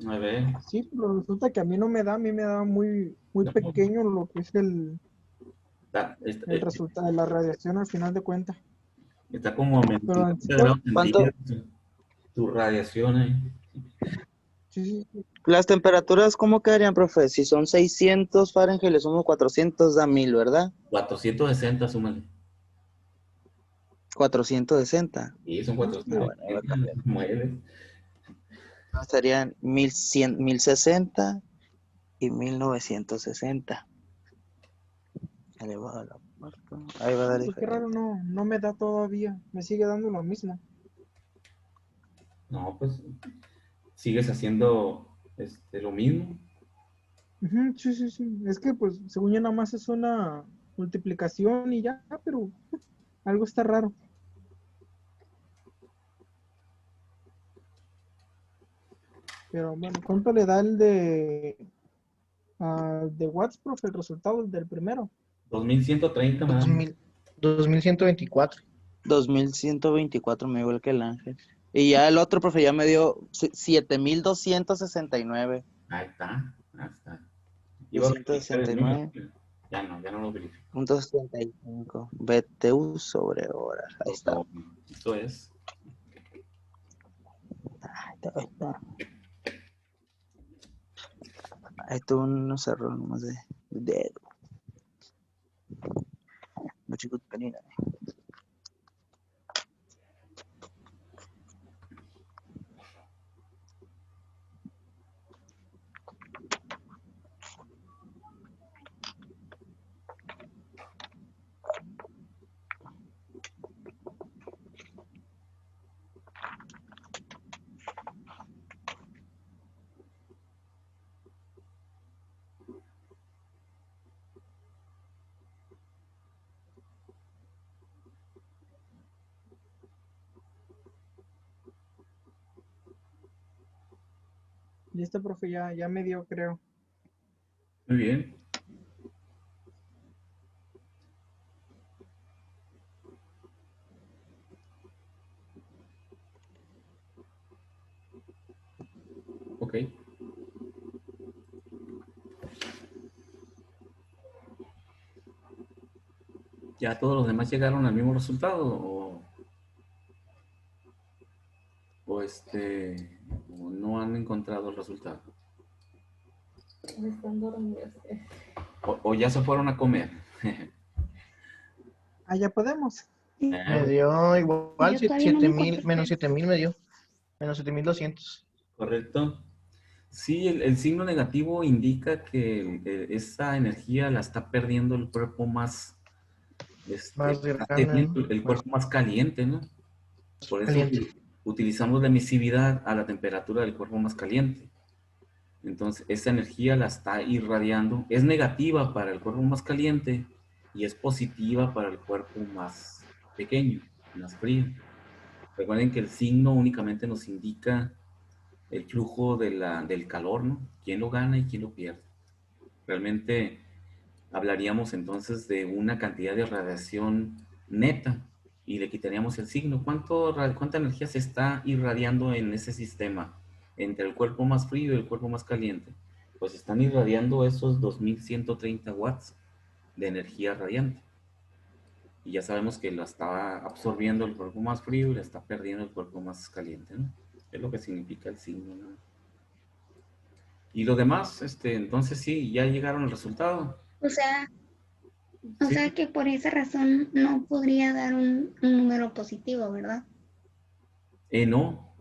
A ver. Sí, pero resulta que a mí no me da, a mí me da muy No, pequeño lo que es el está, resultado de la radiación al final de cuentas. está como a Pero 24 en sí, grados ¿Cuánto? centígrados tu radiación ahí. sí, sí, sí. Las temperaturas, ¿cómo quedarían, profe? Si son 600 Fahrenheit, le sumo 400, da 1000, ¿verdad? 460, súmale. 460. Sí, son Ah, bueno, ahí va a 460. cambiar. Mueves. Serían 1100, 1060 y 1960. Elevado a la cuarta. Ahí va a dar Pues qué raro, diferente. no me da todavía, me sigue dando lo mismo. No, pues sigues haciendo lo mismo. Ujú, sí, sí, sí. Es que pues según yo nada más es una multiplicación y ya, pero algo está raro. Pero bueno, ¿cuánto le da el de Watts, profe, el resultado del primero? 2130 más. 2000, 2124. 2124 me igual que el Ángel. Y ya el otro, profe, ya me dio 7269. Ahí está. Ahí está. Iba a verificar el mío. 269. Ya no lo verifico. Punto 75. BTU sobre horas. Ahí está. Eso es. Ahí está. Ahí tuvo unos errores nomás de dedo. No, chicos, penina. Listo, profe, ya me dio, creo. Muy bien. Ok. ¿Ya todos los demás llegaron al mismo resultado? ¿O no han encontrado el resultado? Están dormidos. ¿O ya se fueron a comer? Ah, ya podemos. Me Ah, dio igual, Yo todavía no me 7000, menos contesté. 7000 me dio. Menos 7200. correcto. Sí, el signo negativo indica que esa energía la está perdiendo el cuerpo más, Más está grande, teniendo ¿no? el Más cuerpo más caliente, ¿no? Por eso caliente. utilizamos la emisividad a la temperatura del cuerpo más caliente. Entonces, esa energía la está irradiando. Es negativa para el cuerpo más caliente y es positiva para el cuerpo más pequeño, más frío. Recuerden que el signo únicamente nos indica el flujo del calor, ¿no? ¿Quién lo gana y quién lo pierde? Realmente hablaríamos entonces de una cantidad de radiación neta y le quitaríamos el signo. ¿Cuánta energía se está irradiando en ese sistema entre el cuerpo más frío y el cuerpo más caliente? Pues están irradiando esos 2130 watts de energía radiante. Y ya sabemos que la está absorbiendo el cuerpo más frío y la está perdiendo el cuerpo más caliente, ¿no? Es lo que significa el signo, ¿no? Y lo demás, entonces sí, ya llegaron al resultado. O sea Sí. que por esa razón no podría dar un número positivo, ¿verdad? No,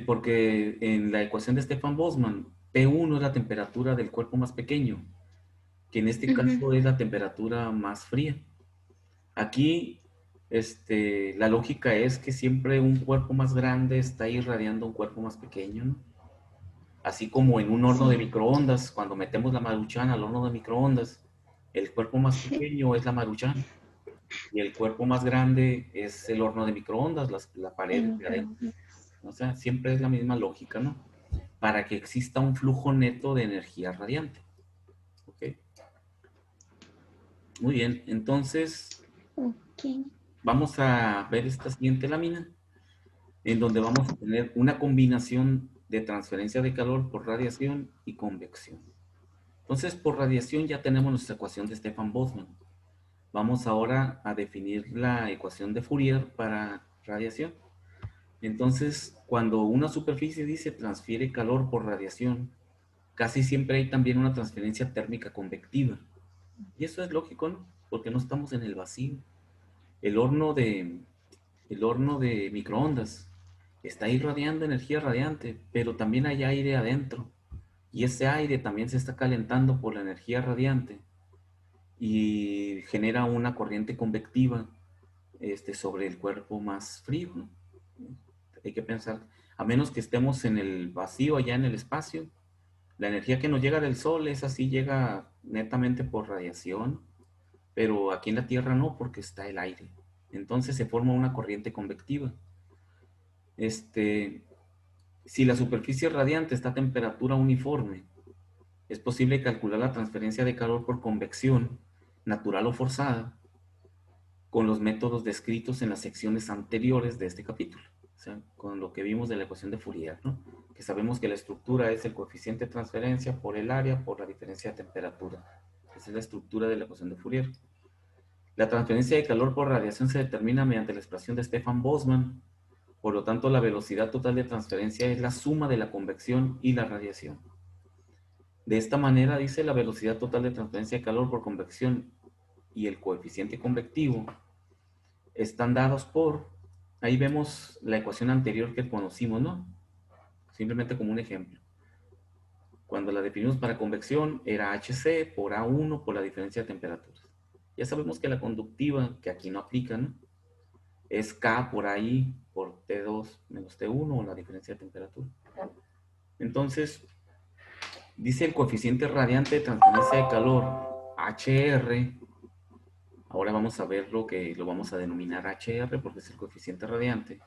porque en la ecuación de Stefan Boltzmann, P1 es la temperatura del cuerpo más pequeño, que en este caso es la temperatura más fría. Aquí, la lógica es que siempre un cuerpo más grande está irradiando un cuerpo más pequeño, ¿no? Así como en un horno de microondas, cuando metemos la Maruchan al horno de microondas, el cuerpo más pequeño es la Maruchan y el cuerpo más grande es el horno de microondas, la pared de adentro. O sea, siempre es la misma lógica, ¿no? Para que exista un flujo neto de energía radiante. ¿Ok? Muy bien, entonces Ok. vamos a ver esta siguiente lámina, en donde vamos a tener una combinación de transferencia de calor por radiación y convección. Entonces, por radiación ya tenemos nuestra ecuación de Stefan Boltzmann. Vamos ahora a definir la ecuación de Fourier para radiación. Entonces, cuando una superficie dice transfiere calor por radiación, casi siempre hay también una transferencia térmica convectiva. Y eso es lógico, ¿no? Porque no estamos en el vacío. El horno de microondas está irradiando energía radiante, pero también hay aire adentro. Y ese aire también se está calentando por la energía radiante y genera una corriente convectiva sobre el cuerpo más frío, ¿no? Hay que pensar, a menos que estemos en el vacío, allá en el espacio, la energía que nos llega del sol, esa sí llega netamente por radiación, pero aquí en la Tierra no, porque está el aire. Entonces se forma una corriente convectiva. Si la superficie radiante está a temperatura uniforme, es posible calcular la transferencia de calor por convección, natural o forzada, con los métodos descritos en las secciones anteriores de este capítulo. O sea, con lo que vimos de la ecuación de Fourier, ¿no? Que sabemos que la estructura es el coeficiente de transferencia por el área por la diferencia de temperatura. Esa es la estructura de la ecuación de Fourier. La transferencia de calor por radiación se determina mediante la expresión de Stefan Boltzmann. Por lo tanto, la velocidad total de transferencia es la suma de la convección y la radiación. De esta manera, dice, la velocidad total de transferencia de calor por convección y el coeficiente convectivo están dados por, ahí vemos la ecuación anterior que conocimos, ¿no? Simplemente como un ejemplo. Cuando la definimos para convección, era HC por A1 por la diferencia de temperaturas. Ya sabemos que la conductiva, que aquí no aplica, ¿no? Es K por AI por T2 menos T1 o la diferencia de temperatura. Entonces, dice el coeficiente radiante de transferencia de calor, HR. Ahora vamos a ver lo vamos a denominar HR porque es el coeficiente radiante,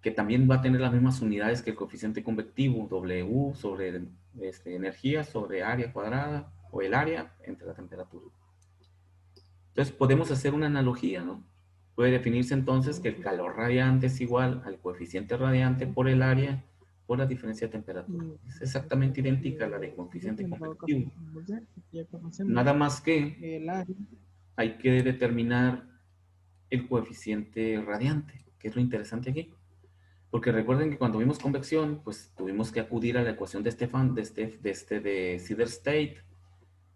que también va a tener las mismas unidades que el coeficiente convectivo, W sobre energía sobre área cuadrada, o el área entre la temperatura. Entonces podemos hacer una analogía, ¿no? Puede definirse entonces que el calor radiante es igual al coeficiente radiante por el área por la diferencia de temperatura. Es exactamente idéntica a la de coeficiente convectivo. Nada más que hay que determinar el coeficiente radiante, que es lo interesante aquí. Porque recuerden que cuando vimos convección, pues tuvimos que acudir a la ecuación de Sider-State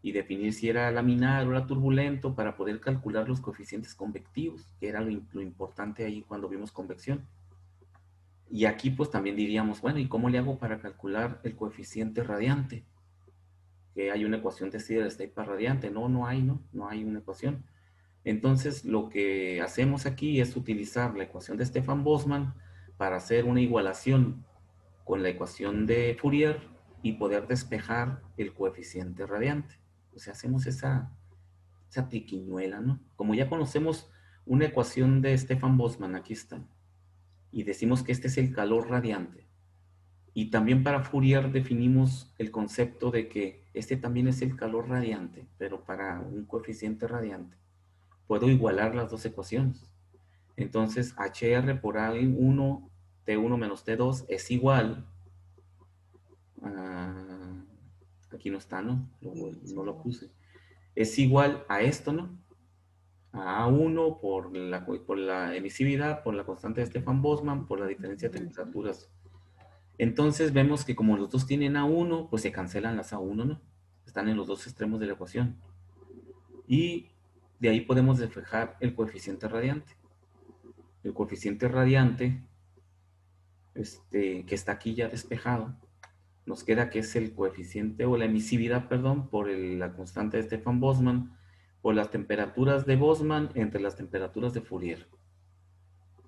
y definir si era laminar o era turbulento para poder calcular los coeficientes convectivos, que era lo importante ahí cuando vimos convección. Y aquí pues también diríamos, bueno, ¿y cómo le hago para calcular el coeficiente radiante? Que hay una ecuación de Sider-State para radiante. No hay una ecuación. Entonces lo que hacemos aquí es utilizar la ecuación de Stefan Boltzmann para hacer una igualación con la ecuación de Fourier y poder despejar el coeficiente radiante. O sea, hacemos esa triquiñuela, ¿no? Como ya conocemos una ecuación de Stefan Boltzmann, aquí está, y decimos que este es el calor radiante. Y también para Fourier definimos el concepto de que este también es el calor radiante, pero para un coeficiente radiante. Puedo igualar las dos ecuaciones. Entonces, HR por A1, T1 menos T2 es igual a... Aquí no está, ¿no? No lo puse. Es igual a esto, ¿no? A A1 por la emisividad, por la constante de Stefan-Boltzmann, por la diferencia de temperaturas. Entonces vemos que como los dos tienen A1, pues se cancelan las A1, ¿no? Están en los dos extremos de la ecuación. Y de ahí podemos despejar el coeficiente radiante. El coeficiente radiante, que está aquí ya despejado, nos queda que es el coeficiente o la emisividad, perdón, por la constante de Stefan-Boltzmann, por las temperaturas de Boltzmann entre las temperaturas de Fourier.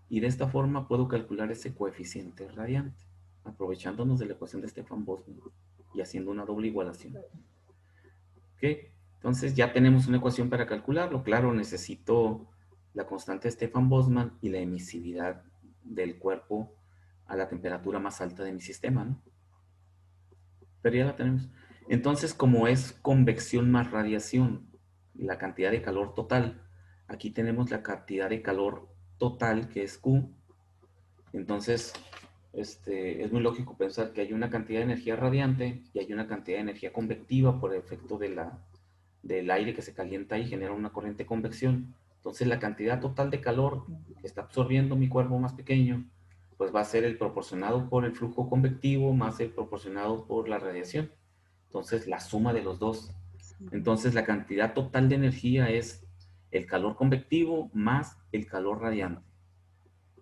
Y de esta forma puedo calcular ese coeficiente radiante, aprovechándonos de la ecuación de Stefan-Boltzmann y haciendo una doble igualación. ¿Ok? Entonces ya tenemos una ecuación para calcularlo. Claro, necesito la constante de Stefan-Boltzmann y la emisividad del cuerpo a la temperatura más alta de mi sistema, ¿no? Pero ya la tenemos. Entonces, como es convección más radiación, la cantidad de calor total, aquí tenemos la cantidad de calor total, que es Q. Entonces, es muy lógico pensar que hay una cantidad de energía radiante y hay una cantidad de energía convectiva por el efecto del aire que se calienta y genera una corriente de convección. Entonces, la cantidad total de calor que está absorbiendo mi cuerpo más pequeño, pues va a ser el proporcionado por el flujo convectivo más el proporcionado por la radiación. Entonces, la suma de los dos. Entonces, la cantidad total de energía es el calor convectivo más el calor radiante.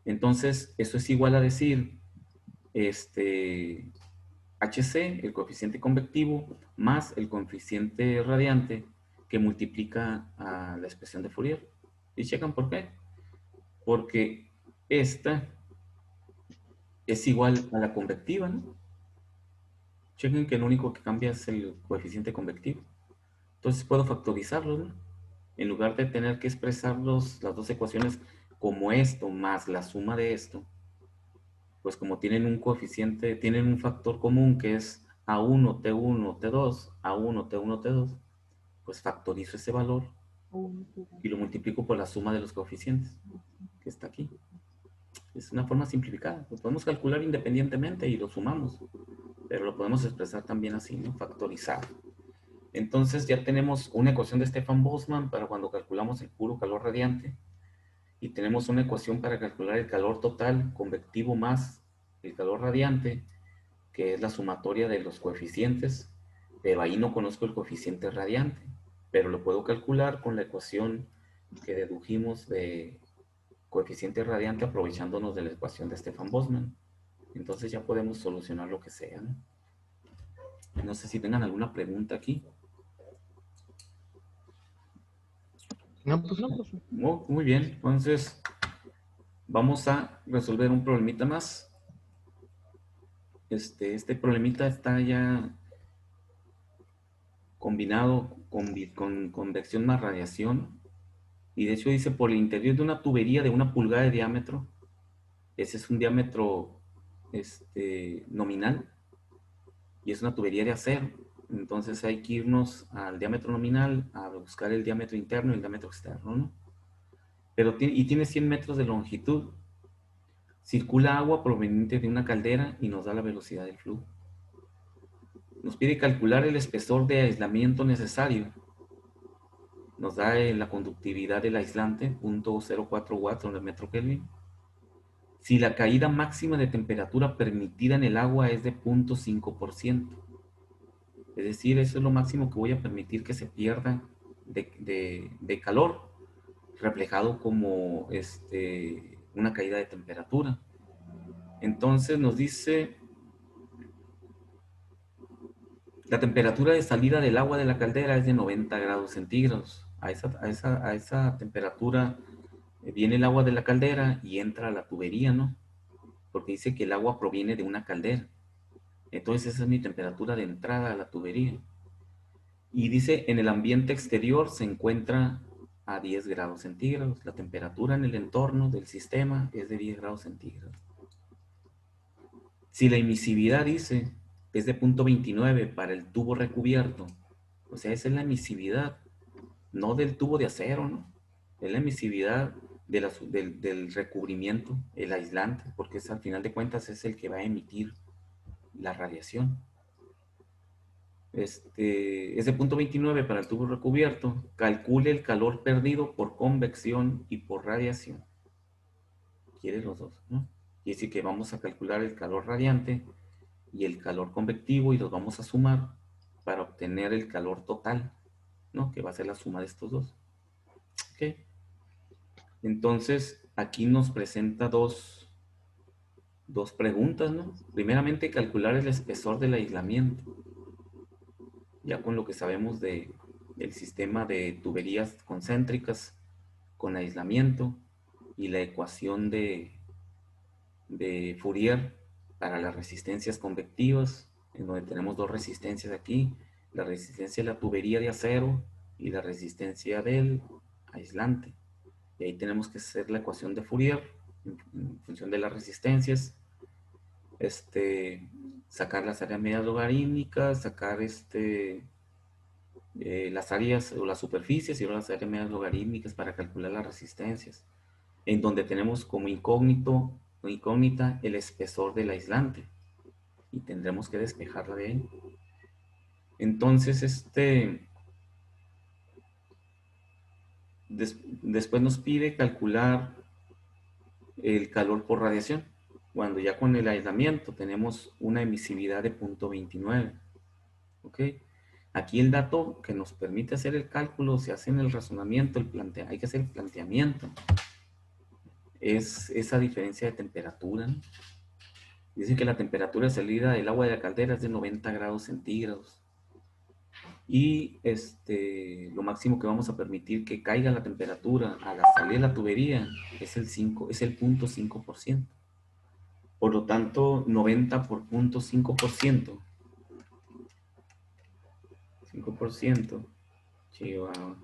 Entonces, eso es igual a decir, HC, el coeficiente convectivo, más el coeficiente radiante, que multiplica a la expresión de Fourier. ¿Y checan por qué? Porque esta es igual a la convectiva, ¿no? Chequen que lo único que cambia es el coeficiente convectivo. Entonces puedo factorizarlos, ¿no? En lugar de tener que expresar las dos ecuaciones como esto más la suma de esto, pues como tienen un coeficiente, tienen un factor común que es A1, T1, T2, A1, T1, T2, pues factorizo ese valor y lo multiplico por la suma de los coeficientes, que está aquí. Es una forma simplificada. Lo podemos calcular independientemente y lo sumamos, pero lo podemos expresar también así, ¿no? Factorizado. Entonces ya tenemos una ecuación de Stefan-Boltzmann para cuando calculamos el puro calor radiante y tenemos una ecuación para calcular el calor total convectivo más el calor radiante, que es la sumatoria de los coeficientes, pero ahí no conozco el coeficiente radiante, pero lo puedo calcular con la ecuación que dedujimos de coeficiente radiante aprovechándonos de la ecuación de Stefan-Boltzmann. Entonces ya podemos solucionar lo que sea, ¿no? No sé si tengan alguna pregunta aquí. No, pues no, pues. Oh, muy bien, entonces vamos a resolver un problemita más. Este problemita está ya combinado con convección más radiación. Y de hecho dice por el interior de una tubería de 1 pulgada de diámetro. Ese es un diámetro nominal. Y es una tubería de acero. Entonces hay que irnos al diámetro nominal a buscar el diámetro interno y el diámetro externo, ¿no? Pero tiene 100 metros de longitud. Circula agua proveniente de una caldera y nos da la velocidad del flujo. Nos pide calcular el espesor de aislamiento necesario. Nos da la conductividad del aislante, 0.04 watts sobre metro Kelvin. Si la caída máxima de temperatura permitida en el agua es de 0.5%. Es decir, eso es lo máximo que voy a permitir que se pierda de calor, reflejado como una caída de temperatura. Entonces nos dice la temperatura de salida del agua de la caldera es de 90 grados centígrados. A esa temperatura viene el agua de la caldera y entra a la tubería, ¿no? Porque dice que el agua proviene de una caldera. Entonces esa es mi temperatura de entrada a la tubería. Y dice, en el ambiente exterior se encuentra a 10 grados centígrados. La temperatura en el entorno del sistema es de 10 grados centígrados. Si la emisividad dice es de 0.29 para el tubo recubierto. O sea, esa es la emisividad, no del tubo de acero, ¿no? Es la emisividad del recubrimiento, el aislante, porque es, al final de cuentas es el que va a emitir la radiación. Es de 0.29 para el tubo recubierto. Calcule el calor perdido por convección y por radiación. Quiere los dos, ¿no? Quiere decir que vamos a calcular el calor radiante y el calor convectivo y los vamos a sumar para obtener el calor total, ¿no? Que va a ser la suma de estos dos. ¿Ok? Entonces, aquí nos presenta dos preguntas, ¿no? Primeramente, calcular el espesor del aislamiento. Ya con lo que sabemos del sistema de tuberías concéntricas con aislamiento y la ecuación de Fourier para las resistencias convectivas, en donde tenemos dos resistencias aquí, la resistencia de la tubería de acero y la resistencia del aislante. Y ahí tenemos que hacer la ecuación de Fourier en función de las resistencias, sacar las áreas medias logarítmicas, sacar las áreas o las superficies y luego las áreas medias logarítmicas para calcular las resistencias, en donde tenemos como incógnita el espesor del aislante y tendremos que despejarla de ahí. Entonces, después nos pide calcular el calor por radiación, cuando ya con el aislamiento tenemos una emisividad de 0.29. ¿Ok? Aquí el dato que nos permite hacer el cálculo, se hace en el razonamiento, hay que hacer el planteamiento, es esa diferencia de temperatura, ¿no? Dicen que la temperatura de salida del agua de la caldera es de 90 grados centígrados. Y lo máximo que vamos a permitir que caiga la temperatura a la salida de la tubería es el 0.5%. Por lo tanto, 90 por 0.5%. 5%. Chihuahua.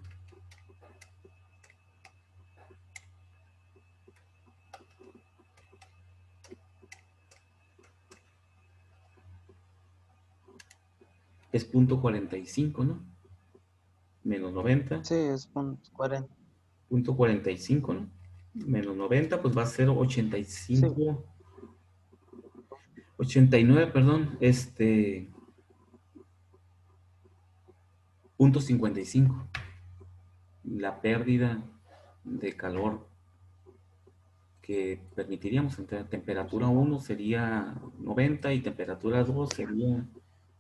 Es 0.45, ¿no? Menos 90. Sí, es 40. 0.45, ¿no? Menos 90, pues va a ser 85. Sí. 89, perdón. 0.55. La pérdida de calor que permitiríamos entre temperatura 1 sería 90 y temperatura 2 sería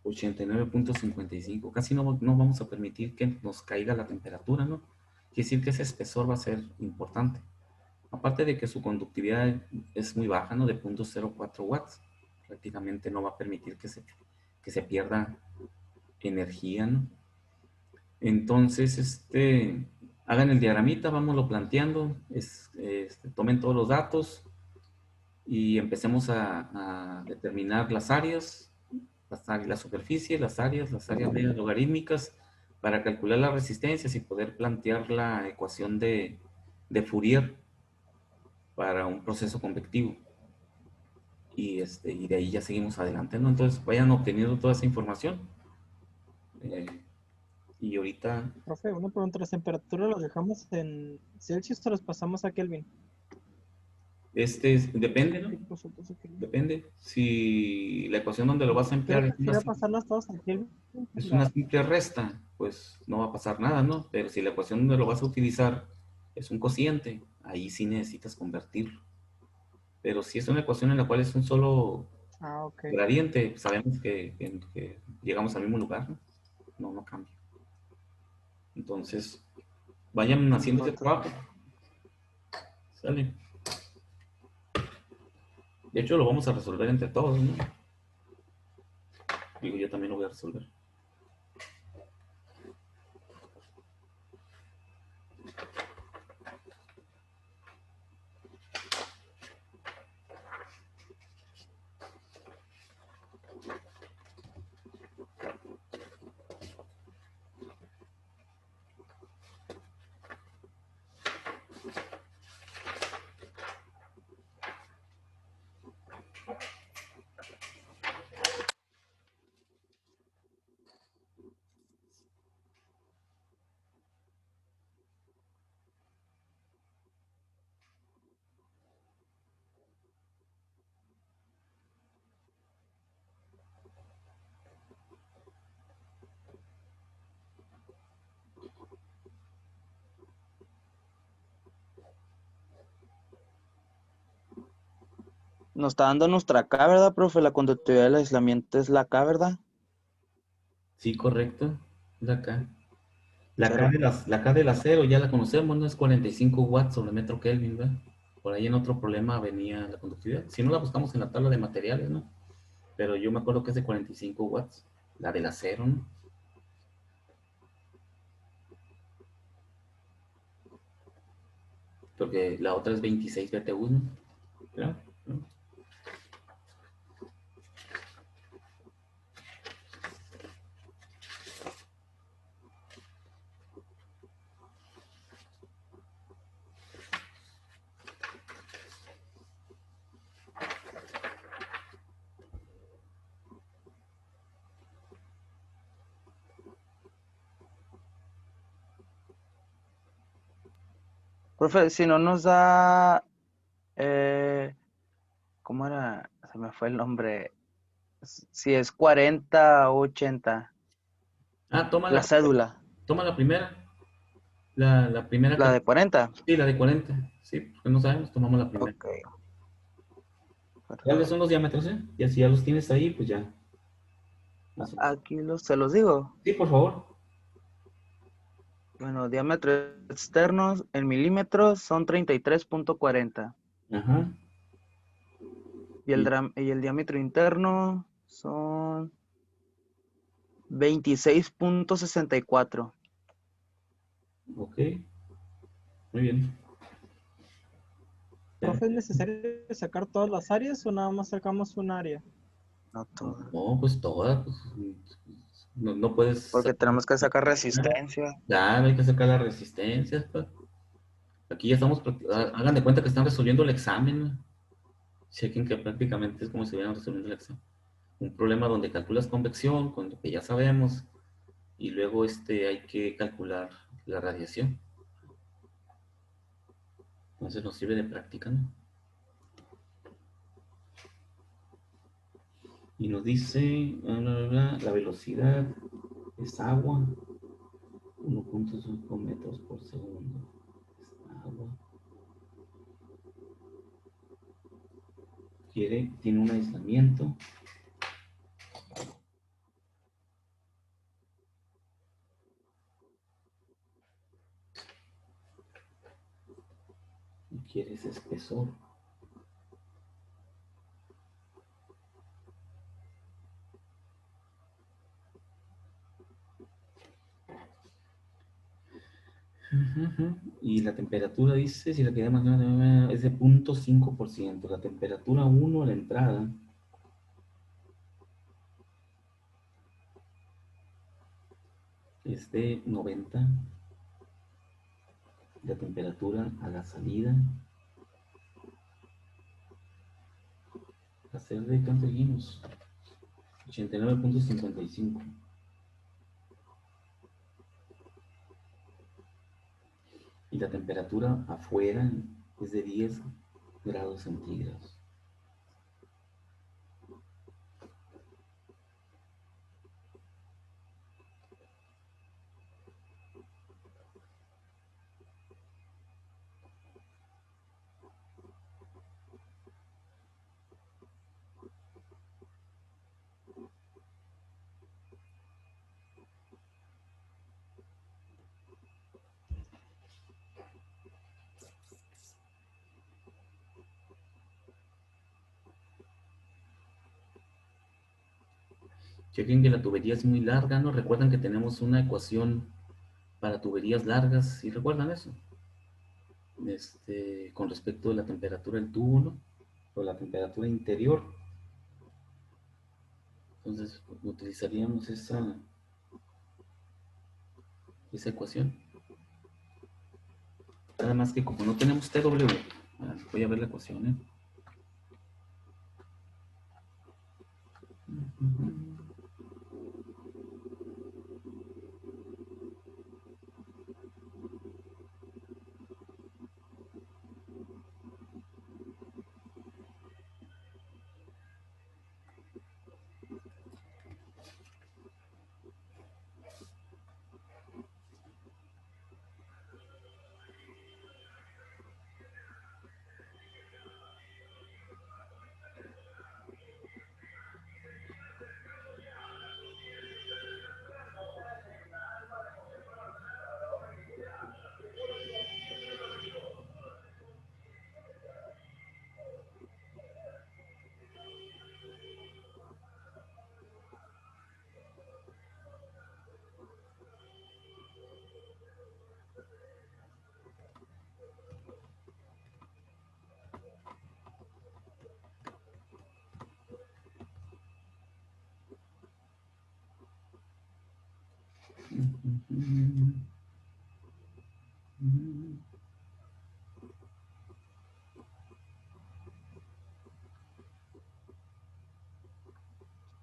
89.55. Casi no vamos a permitir que nos caiga la temperatura, ¿no? Quiere decir que ese espesor va a ser importante. Aparte de que su conductividad es muy baja, ¿no? De 0.04 watts. Prácticamente no va a permitir que se pierda energía, ¿no? Entonces, hagan el diagramita, vámonos planteando, tomen todos los datos y empecemos a determinar las áreas, la superficie, las áreas medias logarítmicas para calcular las resistencias y poder plantear la ecuación de Fourier para un proceso convectivo. Y de ahí ya seguimos adelante, ¿no? Entonces vayan obteniendo toda esa información. Y ahorita... Profe, una pregunta, ¿las temperaturas las dejamos en Celsius o las pasamos a Kelvin? Depende, ¿no? Depende. Si la ecuación donde lo vas a emplear pasarlas todas a Kelvin. Es una simple resta, pues no va a pasar nada, ¿no? Pero si la ecuación donde lo vas a utilizar es un cociente, ahí sí necesitas convertirlo. Pero si es una ecuación en la cual es un solo gradiente, sabemos que llegamos al mismo lugar, ¿no? No cambia. Entonces, vayan haciendo ese trabajo. Sale. De hecho, lo vamos a resolver entre todos, ¿no? Digo, yo también lo voy a resolver. Nos está dando nuestra K, ¿verdad, profe? La conductividad del aislamiento es la K, ¿verdad? Sí, correcto. La K. Cero. La K del acero ya la conocemos, ¿no? Es 45 watts sobre metro Kelvin, ¿verdad? Por ahí en otro problema venía la conductividad. Si no la buscamos en la tabla de materiales, ¿no? Pero yo me acuerdo que es de 45 watts. La del acero, ¿no? Porque la otra es 26 BTU, ¿no? Claro, ¿no? Profe, si no nos da, ¿cómo era? Se me fue el nombre. Si es 40 o 80, Ah, la cédula, toma la primera. La primera la que... de 40. Sí, la de 40. Sí, porque no sabemos, tomamos la primera. Ok, ¿Cuáles perfecto. son los diámetros, eh? Y así ya los tienes ahí, pues ya. Aquí se los digo. Sí, por favor. Bueno, diámetros externos en milímetros son 33.40. Ajá. Y el diámetro interno son 26.64. Ok, muy bien. Ya. Profe, ¿es necesario sacar todas las áreas o nada más sacamos un área? No todo. No, pues todas, pues, no, no puedes Porque sacar. tenemos que sacar resistencia. Claro, hay que sacar las resistencias, pues. Aquí ya estamos, hagan de cuenta que están resolviendo el examen, ¿no? Chequen que prácticamente es como si estuvieran resolviendo el examen. Un problema donde calculas convección, con lo que ya sabemos, y luego hay que calcular la radiación. Entonces nos sirve de práctica, ¿no? Y nos dice, la velocidad es agua, 1.5 metros por segundo. Es agua. Tiene un aislamiento. Y quiere ese espesor. Y la temperatura dice, si la queda más grande, es de 0.5%. La temperatura 1 a la entrada es de 90. La temperatura a la salida va a ser de, ¿cuánto dijimos? 89.55. Y la temperatura afuera es de 10 grados centígrados. Chequen que la tubería es muy larga, ¿no? Recuerdan que tenemos una ecuación para tuberías largas, ¿sí recuerdan eso? Con respecto a la temperatura del tubo, ¿no? O la temperatura interior. Entonces, utilizaríamos esa ecuación. Nada más que como no tenemos TW, voy a ver la ecuación, ¿eh?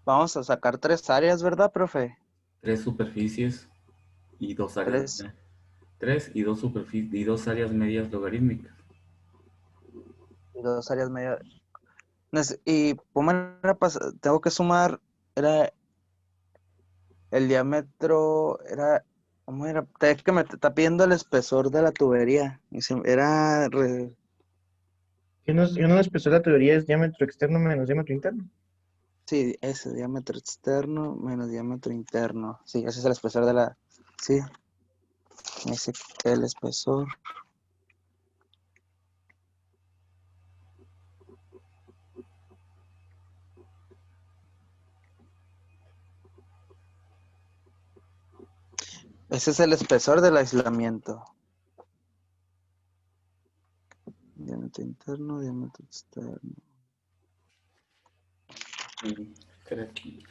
Vamos a sacar 3 áreas, ¿verdad, profe? 3 superficies y 2 áreas. 3. 3 y 2 superficies y 2 áreas medias logarítmicas. Y 2 áreas medio. Y tengo que sumar, era el diámetro, ¿cómo era? Es que me está pidiendo el espesor de la tubería. Y uno espesor de la teoría es diámetro externo menos diámetro interno. Sí, ese diámetro externo menos diámetro interno. Sí, ese es el espesor de la, sí, ese el espesor. Ese es el espesor del aislamiento. Diámetro interno, diámetro externo. Espera aquí.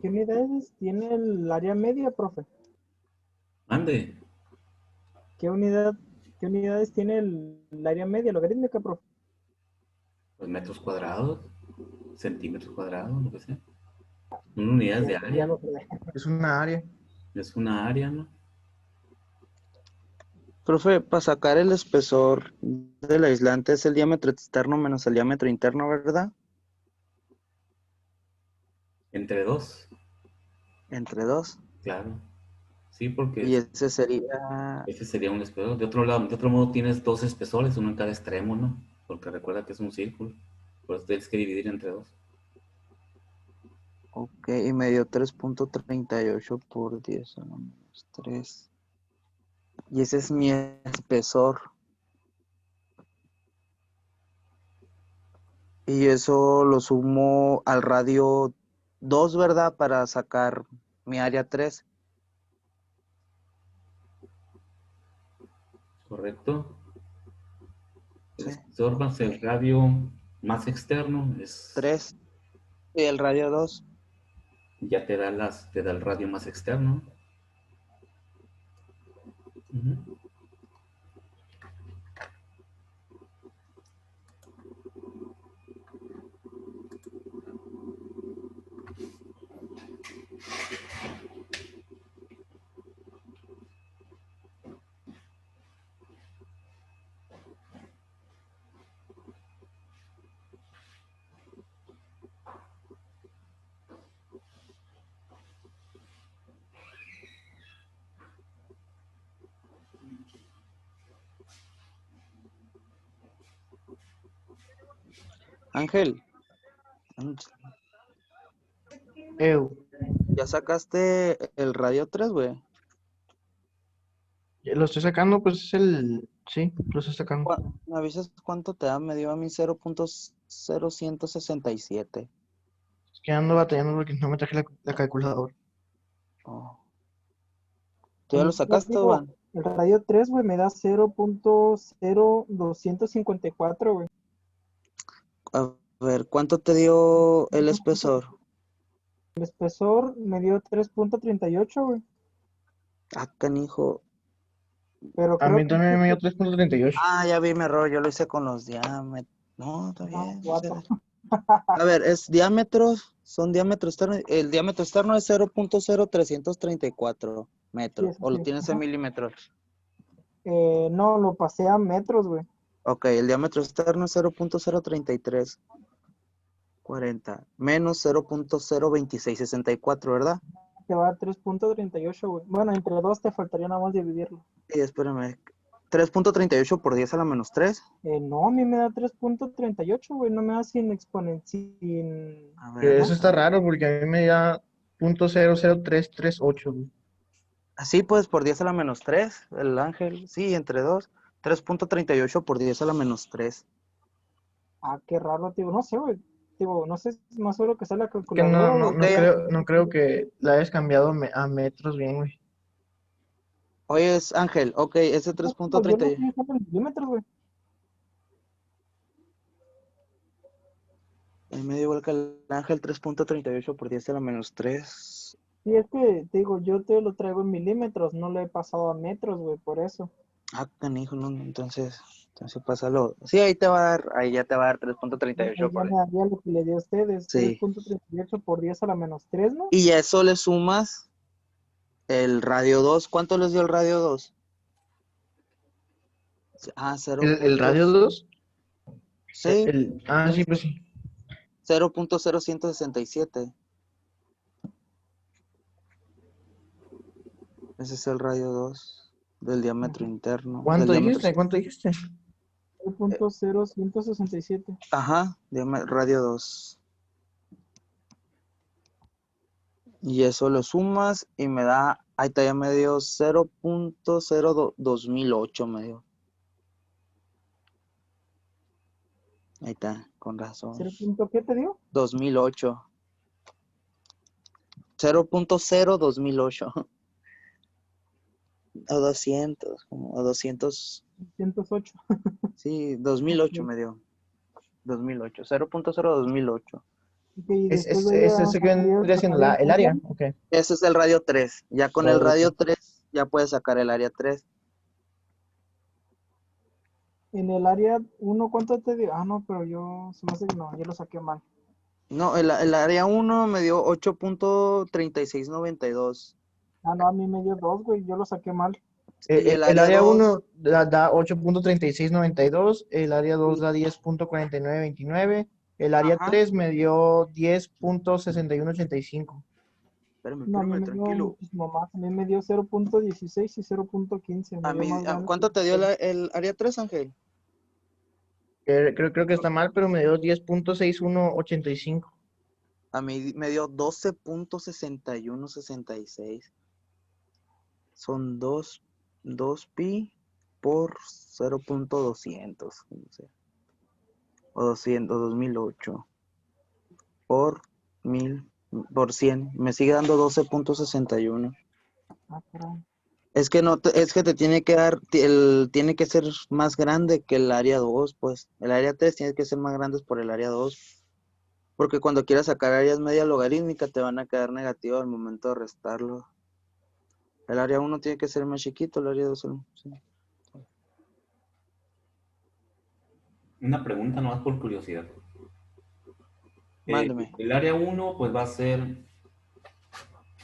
¿Qué unidades tiene el área media, profe? Ande. ¿Qué unidades tiene el área media logarítmica, profe? Pues metros cuadrados, centímetros cuadrados, lo que sea. Una unidad de Ya área. me acordé. Es una área. Es una área, ¿no? Profe, para sacar el espesor del aislante es el diámetro externo menos el diámetro interno, ¿verdad? Entre dos, Entre dos. claro. Sí, porque Y ese sería... ese sería un espesor. De otro lado, de otro modo tienes dos espesores, uno en cada extremo, ¿no? Porque recuerda que es un círculo. Por eso tienes que dividir entre dos. Ok, y me dio 3.38 por 10 a la menos 3. Y ese es mi espesor. Y eso lo sumo al radio 2, ¿verdad? Para sacar mi área 3. ¿Correcto? El Sí, espesor más el radio más externo es, 3. Y el radio 2. ya te da el radio más externo. Ujú. Ángel, Eu, ¿ya sacaste el radio 3, güey? lo estoy sacando, pues es el... Sí, lo estoy sacando. ¿Me avisas cuánto te da? Me dio a mí 0.0167. Es que ando batallando porque no me traje la calculadora. Oh. ¿Tú ya lo Yo sacaste, digo, Juan? el radio 3, güey, me da 0.0254, güey. A ver, ¿cuánto te dio el espesor? El espesor me dio 3.38, güey. Ah, canijo. Pero A creo mí que también me dio 3.38. Ah, ya vi mi error, yo lo hice con los diámetros. No, está no, bien. guato. A ver, es diámetros, son diámetros externos. El diámetro externo es 0.0334 Sí, metros. eso ¿O lo sí. tienes en milímetros? No, lo pasé a metros, güey. Ok, el diámetro externo es 0.03340 menos 0.02664, ¿verdad? Te va a 3.38, güey. Bueno, entre dos te faltaría nada más dividirlo. Sí, espérame. 3.38 por 10 a la menos 3. No, a mí me da 3.38, güey. No me da sin exponencial. Sin... A ver, Eso está ¿no? raro porque a mí me da 0.00338, güey. así pues por 10 a la menos 3, el ángel, sí, entre 2. 3.38 por 10 a la menos 3. Ah, qué raro, tío. No sé, güey. Digo, no sé, es más seguro que sea la Que no, calculadora, no, güey. Ok, no creo que la hayas cambiado a metros bien, güey. oye, es Ángel, ok, ese No, yo lo 3.38. estoy usando en milímetros, güey. Me dio igual que el ángel 3.38 por 10 a la menos 3. Sí, es que, te digo, yo te lo traigo en milímetros, no lo he pasado a metros, güey, por eso. Ah, canijo, no, entonces pásalo. Sí, ahí te va a dar, ahí ya te va a dar Ahí 3.38 ya por me daría lo que le di a ustedes, sí. 3.38 por 10 a la menos 3, ¿no? Y a eso le sumas el radio 2. ¿Cuánto les dio el radio 2? Ah, 0. ¿El radio 2? Sí, Sí, pues sí. 0.0167. Ese es el radio 2 del diámetro interno. Del ¿Cuánto diámetro. dijiste? ¿Cuánto dijiste? 0.0167. Ajá, radio 2. Y eso lo sumas y me da, ahí está, ya me dio 0.02008 me dio. Ahí está, con razón. ¿Qué te dio? 2008. 0.02008. O 200, como o 200. 108. Sí, 2008 me dio. 2008, 0.02008. Ok, y después Ese que vendría siendo el área. Ok. Ese es el radio 3. Ya con el Ok. radio 3 ya puedes sacar el área 3. En el área 1, ¿cuánto te dio? Ah, no, pero se me hace que no, yo lo saqué mal. No, el área 1 me dio 8.3692. Ah, no, a mí me dio 2, güey, yo lo saqué mal. Y el El área área 2, 1 da 8.3692, el área 2 da 10.4929, el área ajá. 3 me dio 10.6185. Espérame, No, a mí espérame, me dio tranquilo. muchísimo más. A mí me dio 0.16 y 0.15. Me A dio mí, más grande. ¿cuánto te dio el área 3, Ángel? Creo que está mal, pero me dio 10.6185. A mí me dio 12.6166. Son 2 pi por 0.200. No sé. O 200, 2008 por 1000, por 100. Me sigue dando 12.61. Ah, caray. Es que no es que te tiene que dar, tiene que ser más grande que el área 2, pues. El área 3 tiene que ser más grande por el área 2. Porque cuando quieras sacar áreas media logarítmica te van a quedar negativas al momento de restarlo. El área 1 tiene que ser más chiquito, el área 2 sí. Una pregunta nomás por curiosidad. Mándeme. El área 1 pues va a ser,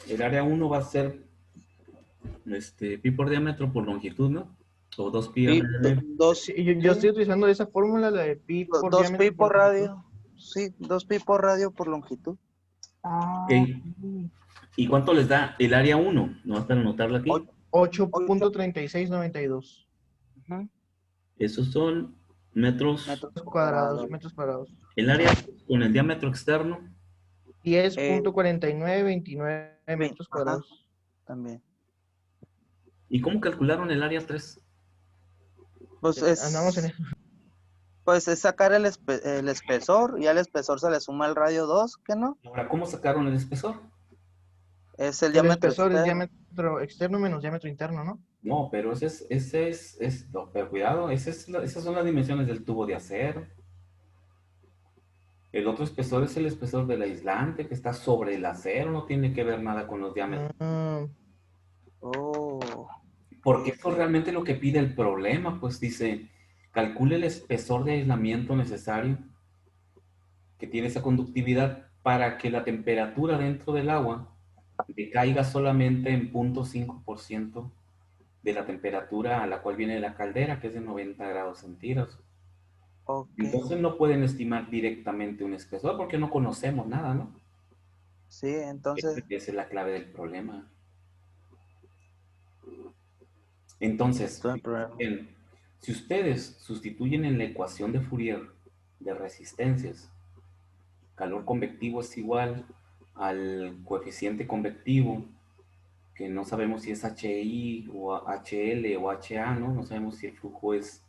el área 1 va a ser pi por diámetro por longitud, ¿no? O 2 pi a Pi, medio medio. dos, Sí, yo sí, estoy utilizando esa fórmula, la de pi por 2 pi diámetro por por longitud. radio. Sí, 2 pi por radio por longitud. Ok. Ah, sí. ¿Y cuánto les da el área 1? No para anotarlo aquí. 8. 8.3692 Esos son metros. metros cuadrados, cuadrados. metros cuadrados. El área con el diámetro externo. 10.4929 metros Ajá, cuadrados. también. ¿Y cómo calcularon el área 3? Pues Andamos en es, eso. pues es sacar el espesor y al espesor se le suma el radio 2, ¿qué no? Ahora, ¿cómo sacaron el espesor? Es el El diámetro espesor es externo. diámetro externo menos diámetro interno, ¿no? No, pero no, pero cuidado, esas son las dimensiones del tubo de acero. El otro espesor es el espesor del aislante que está sobre el acero, no tiene que ver nada con los diámetros. Ah, Oh, Porque ok. eso es realmente lo que pide el problema, pues dice, calcule el espesor de aislamiento necesario que tiene esa conductividad para que la temperatura dentro del agua decaiga solamente en 0.5% de la temperatura a la cual viene la caldera, que es de 90 grados centígrados. Ok. Entonces no pueden estimar directamente un espesor porque no conocemos nada, ¿no? Sí, entonces, Esa es la clave del problema. Entonces, todo el problema. bien, si ustedes sustituyen en la ecuación de Fourier de resistencias, calor convectivo es igual al coeficiente convectivo, que no sabemos si es HI o HL o HA, ¿no? No sabemos si el flujo es,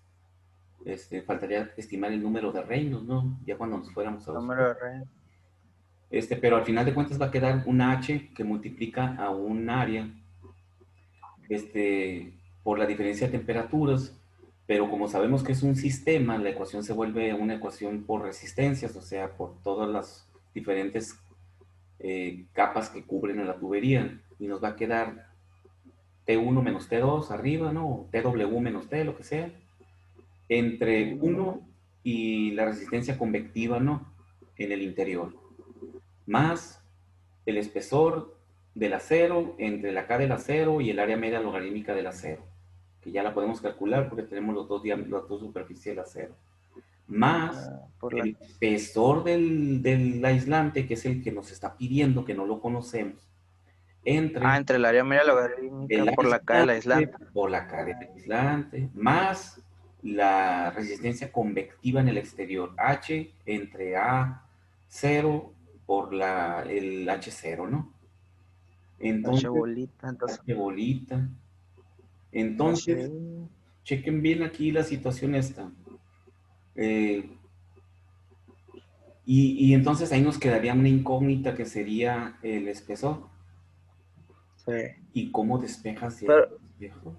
faltaría estimar el número de Reynolds, ¿no? Ya cuando nos fuéramos a los... Número de red. Pero al final de cuentas va a quedar un H que multiplica a un área por la diferencia de temperaturas, pero como sabemos que es un sistema, la ecuación se vuelve una ecuación por resistencias, o sea, por todas las diferentes capas que cubren la tubería, y nos va a quedar T1 menos T2 arriba, ¿no? O TW menos T, lo que sea, entre 1 y la resistencia convectiva, ¿no? En el interior, más el espesor del acero entre la K del acero y el área media logarítmica del acero, que ya la podemos calcular porque tenemos las dos superficies del acero, más Por la, el espesor del aislante, que es el que nos está pidiendo, que no lo conocemos, entre entre el área media logarítmica el por la K del aislante aislante. por la K del aislante, más la resistencia convectiva en el exterior, H entre A0 por el H0, ¿no? H Entonces, bolita, entonces, H bolita. Entonces, H. chequen bien aquí la situación esta. Eh, y entonces ahí nos quedaría una incógnita que sería el espesor. Sí. ¿Y cómo despejas el Pero, espejo?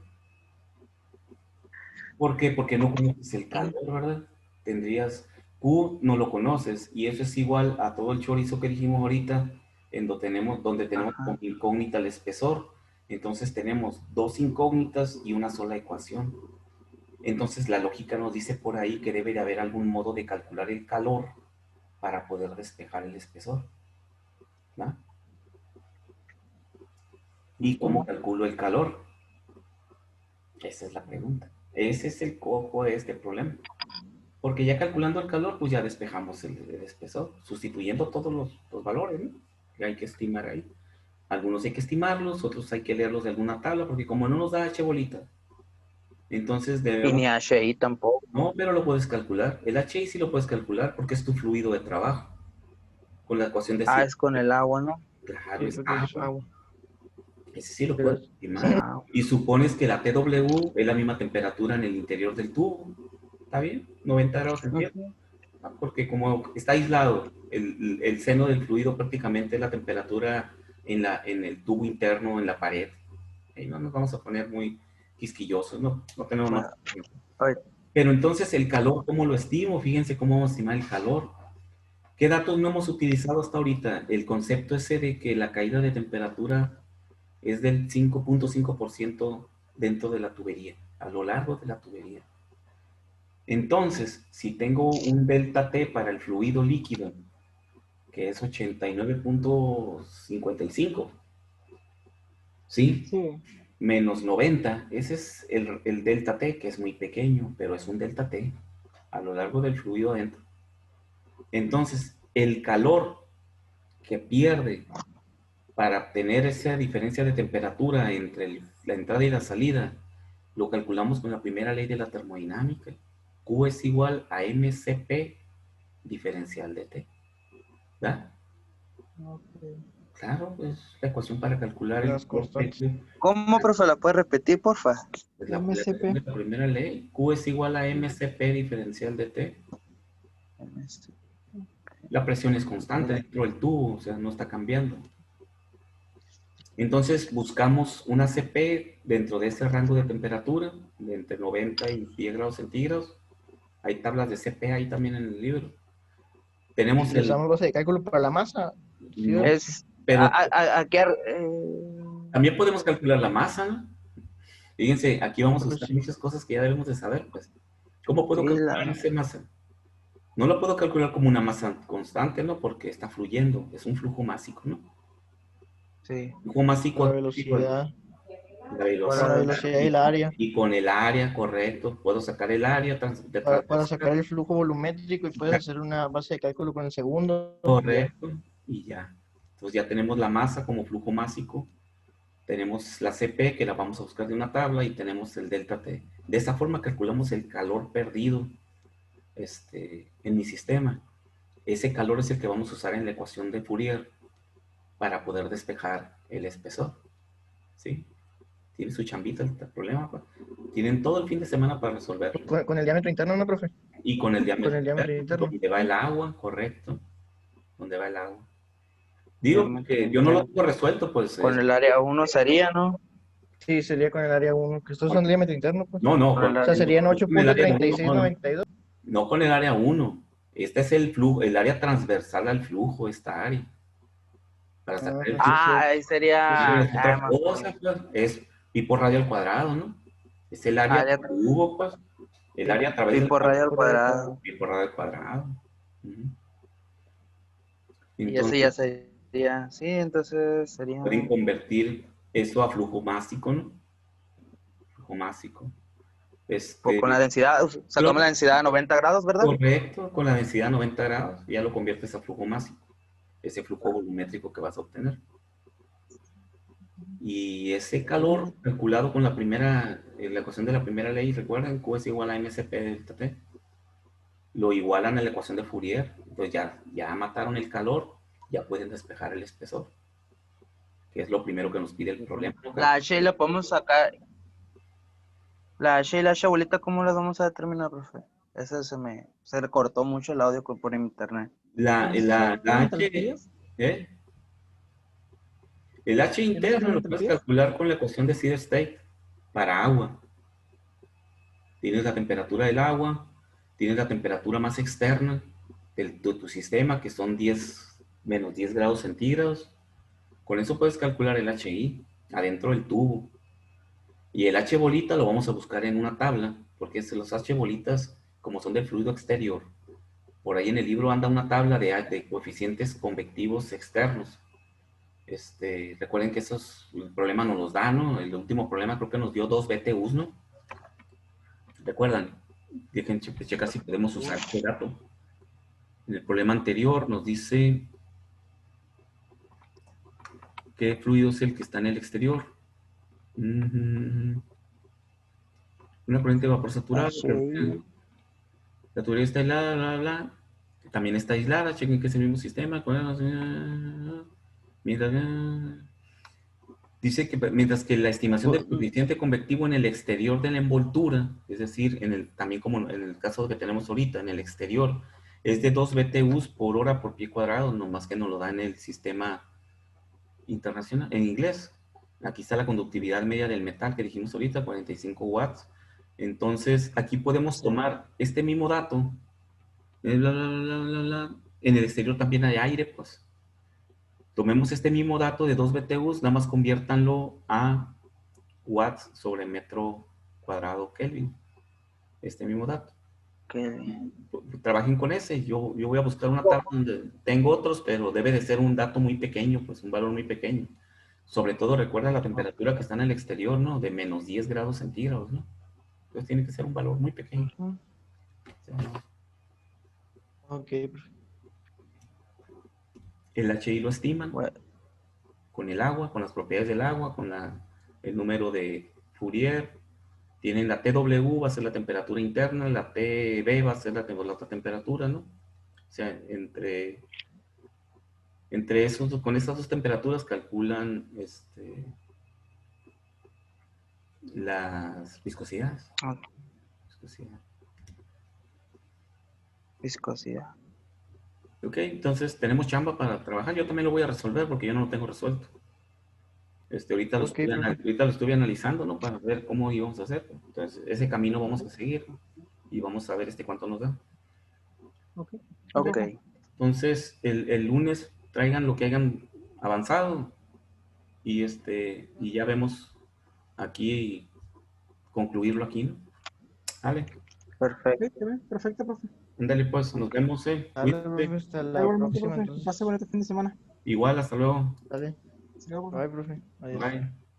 ¿Por qué? Porque no conoces el calor, ¿verdad? Tendrías, Q no lo conoces, y eso es igual a todo el chorizo que dijimos ahorita, donde tenemos como ajá. incógnita el espesor. Entonces tenemos dos incógnitas y una sola ecuación. Entonces la lógica nos dice por ahí que debe de haber algún modo de calcular el calor para poder despejar el espesor, ¿no? ¿Y cómo Ujú. calculo el calor? Esa es la pregunta. Ese es el cojo de este problema. Porque ya calculando el calor, pues ya despejamos el espesor, sustituyendo todos los valores, ¿no? Que hay que estimar ahí. Algunos hay que estimarlos, otros hay que leerlos de alguna tabla, porque como no nos da H bolita, entonces Y debemos... ni HI tampoco. No, pero lo puedes calcular. El HI sí lo puedes calcular porque es tu fluido de trabajo. Con la ecuación de Ah, sí. es con el agua, ¿no? Claro, Sí, es porque es agua. agua. Ese sí lo Pero- puedes estimar. Ah, Y supones que la TW es la misma temperatura en el interior del tubo. ¿Está bien? 90 grados centígrados. ujú. Porque como está aislado, el seno del fluido prácticamente es la temperatura en el tubo interno, en la pared. Ahí no nos vamos a poner muy quisquillosos, no tenemos más. Ay, Pero entonces el calor, ¿cómo lo estimo? Fíjense cómo vamos a estimar el calor. ¿Qué datos no hemos utilizado hasta ahorita? El concepto ese de que la caída de temperatura es del 5.5% dentro de la tubería, a lo largo de la tubería. Entonces, si tengo un delta T para el fluido líquido, que es 89.55, ¿sí? Sí. Menos 90, ese es el delta T, que es muy pequeño, pero es un delta T a lo largo del fluido adentro. Entonces, el calor que pierde para obtener esa diferencia de temperatura entre la entrada y la salida, lo calculamos con la primera ley de la termodinámica. Q es igual a mCp diferencial de T. ¿Verdad? Ok. Claro, es la ecuación para calcular el Las constantes. ¿Cómo, profe? ¿La puede repetir, porfa? pues MCP. la primera ley. Q es igual a mCp diferencial de T. La presión es constante dentro del tubo, o sea, no está cambiando. Entonces buscamos una CP dentro de ese rango de temperatura, de entre 90 y 10 grados centígrados. Hay tablas de CP ahí también en el libro. Tenemos Les damos base de cálculo para la masa. Sí, No, Es... pero ¿A qué? también podemos calcular la masa, ¿no? Fíjense, aquí vamos a Pues buscar sí. muchas cosas que ya debemos de saber, pues. ¿Cómo puedo Sí, calcular esa masa? No lo puedo calcular como una masa constante, ¿no? Porque está fluyendo, es un flujo másico, ¿no? Sí. Flujo másico. La velocidad. La Con la velocidad y el área. Y con el área, correcto. Puedo sacar el área de Para sacar el flujo volumétrico y puedes hacer una base de cálculo con el segundo. correcto, y ya. Entonces ya tenemos la masa como flujo másico. Tenemos la CP, que la vamos a buscar de una tabla, y tenemos el delta T. De esa forma calculamos el calor perdido en mi sistema. Ese calor es el que vamos a usar en la ecuación de Fourier para poder despejar el espesor. ¿Sí? Tiene su chambita el problema. Tienen todo el fin de semana para resolverlo. Con el diámetro interno, ¿no, profe? Y con el diámetro, Con el diámetro interno. donde va el agua, correcto. Donde va el agua. Digo que yo no lo tengo resuelto, pues. Con el área 1 sería, ¿no? Sí, sería con el área 1, que estos son el diámetro interno, pues. No, no. O sea, serían con el área 8.3692. No con el área 1. Este es el flujo, el área transversal al flujo, esta área. Para sacar el flujo. Ahí sería... Es otra cosa, pues. Es pi por radio al cuadrado, ¿no? Es el área cubo, pues. El área a través pi del por radio al cuadrado. Pi por radio al cuadrado. Y ese ya sería... Sí, entonces sería... Pueden convertir eso a flujo másico, ¿no? Flujo másico. Con la densidad, sacamos la densidad a 90 grados, ¿verdad? Correcto, con la densidad a 90 grados, ya lo conviertes a flujo másico, ese flujo volumétrico que vas a obtener. Y ese calor calculado con la ecuación de la primera ley, recuerden, Q es igual a mCp delta T, lo igualan a la ecuación de Fourier, entonces ya mataron el calor, ya pueden despejar el espesor, que es lo primero que nos pide el problema. La H la podemos sacar. La H y la H bolita, ¿cómo las vamos a determinar, profe? Ese se recortó mucho el audio por internet. La H, el H interno lo puedes calcular con la ecuación de Seed State para agua. Tienes la temperatura del agua, tienes la temperatura más externa de tu sistema, que son menos 10 grados centígrados. Con eso puedes calcular el HI adentro del tubo. Y el H bolita lo vamos a buscar en una tabla, porque los H bolitas, como son del fluido exterior, por ahí en el libro anda una tabla de coeficientes convectivos externos. Recuerden que esos problemas nos los dan, ¿no? El último problema creo que nos dio 2 BTUs, ¿no? ¿Recuerdan? Dejen checar si podemos usar este dato. En el problema anterior nos dice qué fluido es el que está en el exterior. Una corriente de vapor saturado. La tubería está aislada, bla, bla, bla. También está aislada. Chequen que es el mismo sistema. Dice que mientras que la estimación del coeficiente convectivo en el exterior de la envoltura, es decir, también como en el caso que tenemos ahorita, en el exterior, es de 2 BTUs por hora por pie cuadrado, nomás que nos lo da en el sistema internacional, en inglés. Aquí está la conductividad media del metal que dijimos ahorita, 45 watts. Entonces, aquí podemos tomar este mismo dato, bla, bla, bla, bla, bla. En el exterior también hay aire, pues. Tomemos este mismo dato de 2 BTUs, nada más conviértanlo a watts sobre metro cuadrado Kelvin. Este mismo dato. Trabajen con ese. Yo voy a buscar una tabla donde tengo otros, pero debe de ser un dato muy pequeño, pues un valor muy pequeño. Sobre todo recuerda la temperatura que está en el exterior, ¿no? De menos 10 grados centígrados, ¿no? Entonces tiene que ser un valor muy pequeño. Ok. El HI lo estiman con el agua, con las propiedades del agua, con el número de Fourier. Tienen la TW, va a ser la temperatura interna, la TB va a ser la otra temperatura, ¿no? O sea, entre esos, con esas dos temperaturas calculan las viscosidades. Viscosidad. Ok, entonces tenemos chamba para trabajar. Yo también lo voy a resolver porque yo no lo tengo resuelto. Ahorita lo estuve analizando, ¿no? Para ver cómo íbamos a hacer. Entonces, ese camino vamos a seguir y vamos a ver cuánto nos da. Ok. Entonces, el lunes traigan lo que hayan avanzado y ya vemos aquí concluirlo aquí, ¿no? Vale. Perfecto, profe. Ándale, pues, nos vemos, Dale, profe, hasta la Igualmente, próxima, profe. entonces. Pase bonito fin de semana. Igual, hasta luego. Dale. Hasta luego, profe. Bye, profe. Adiós. Bye.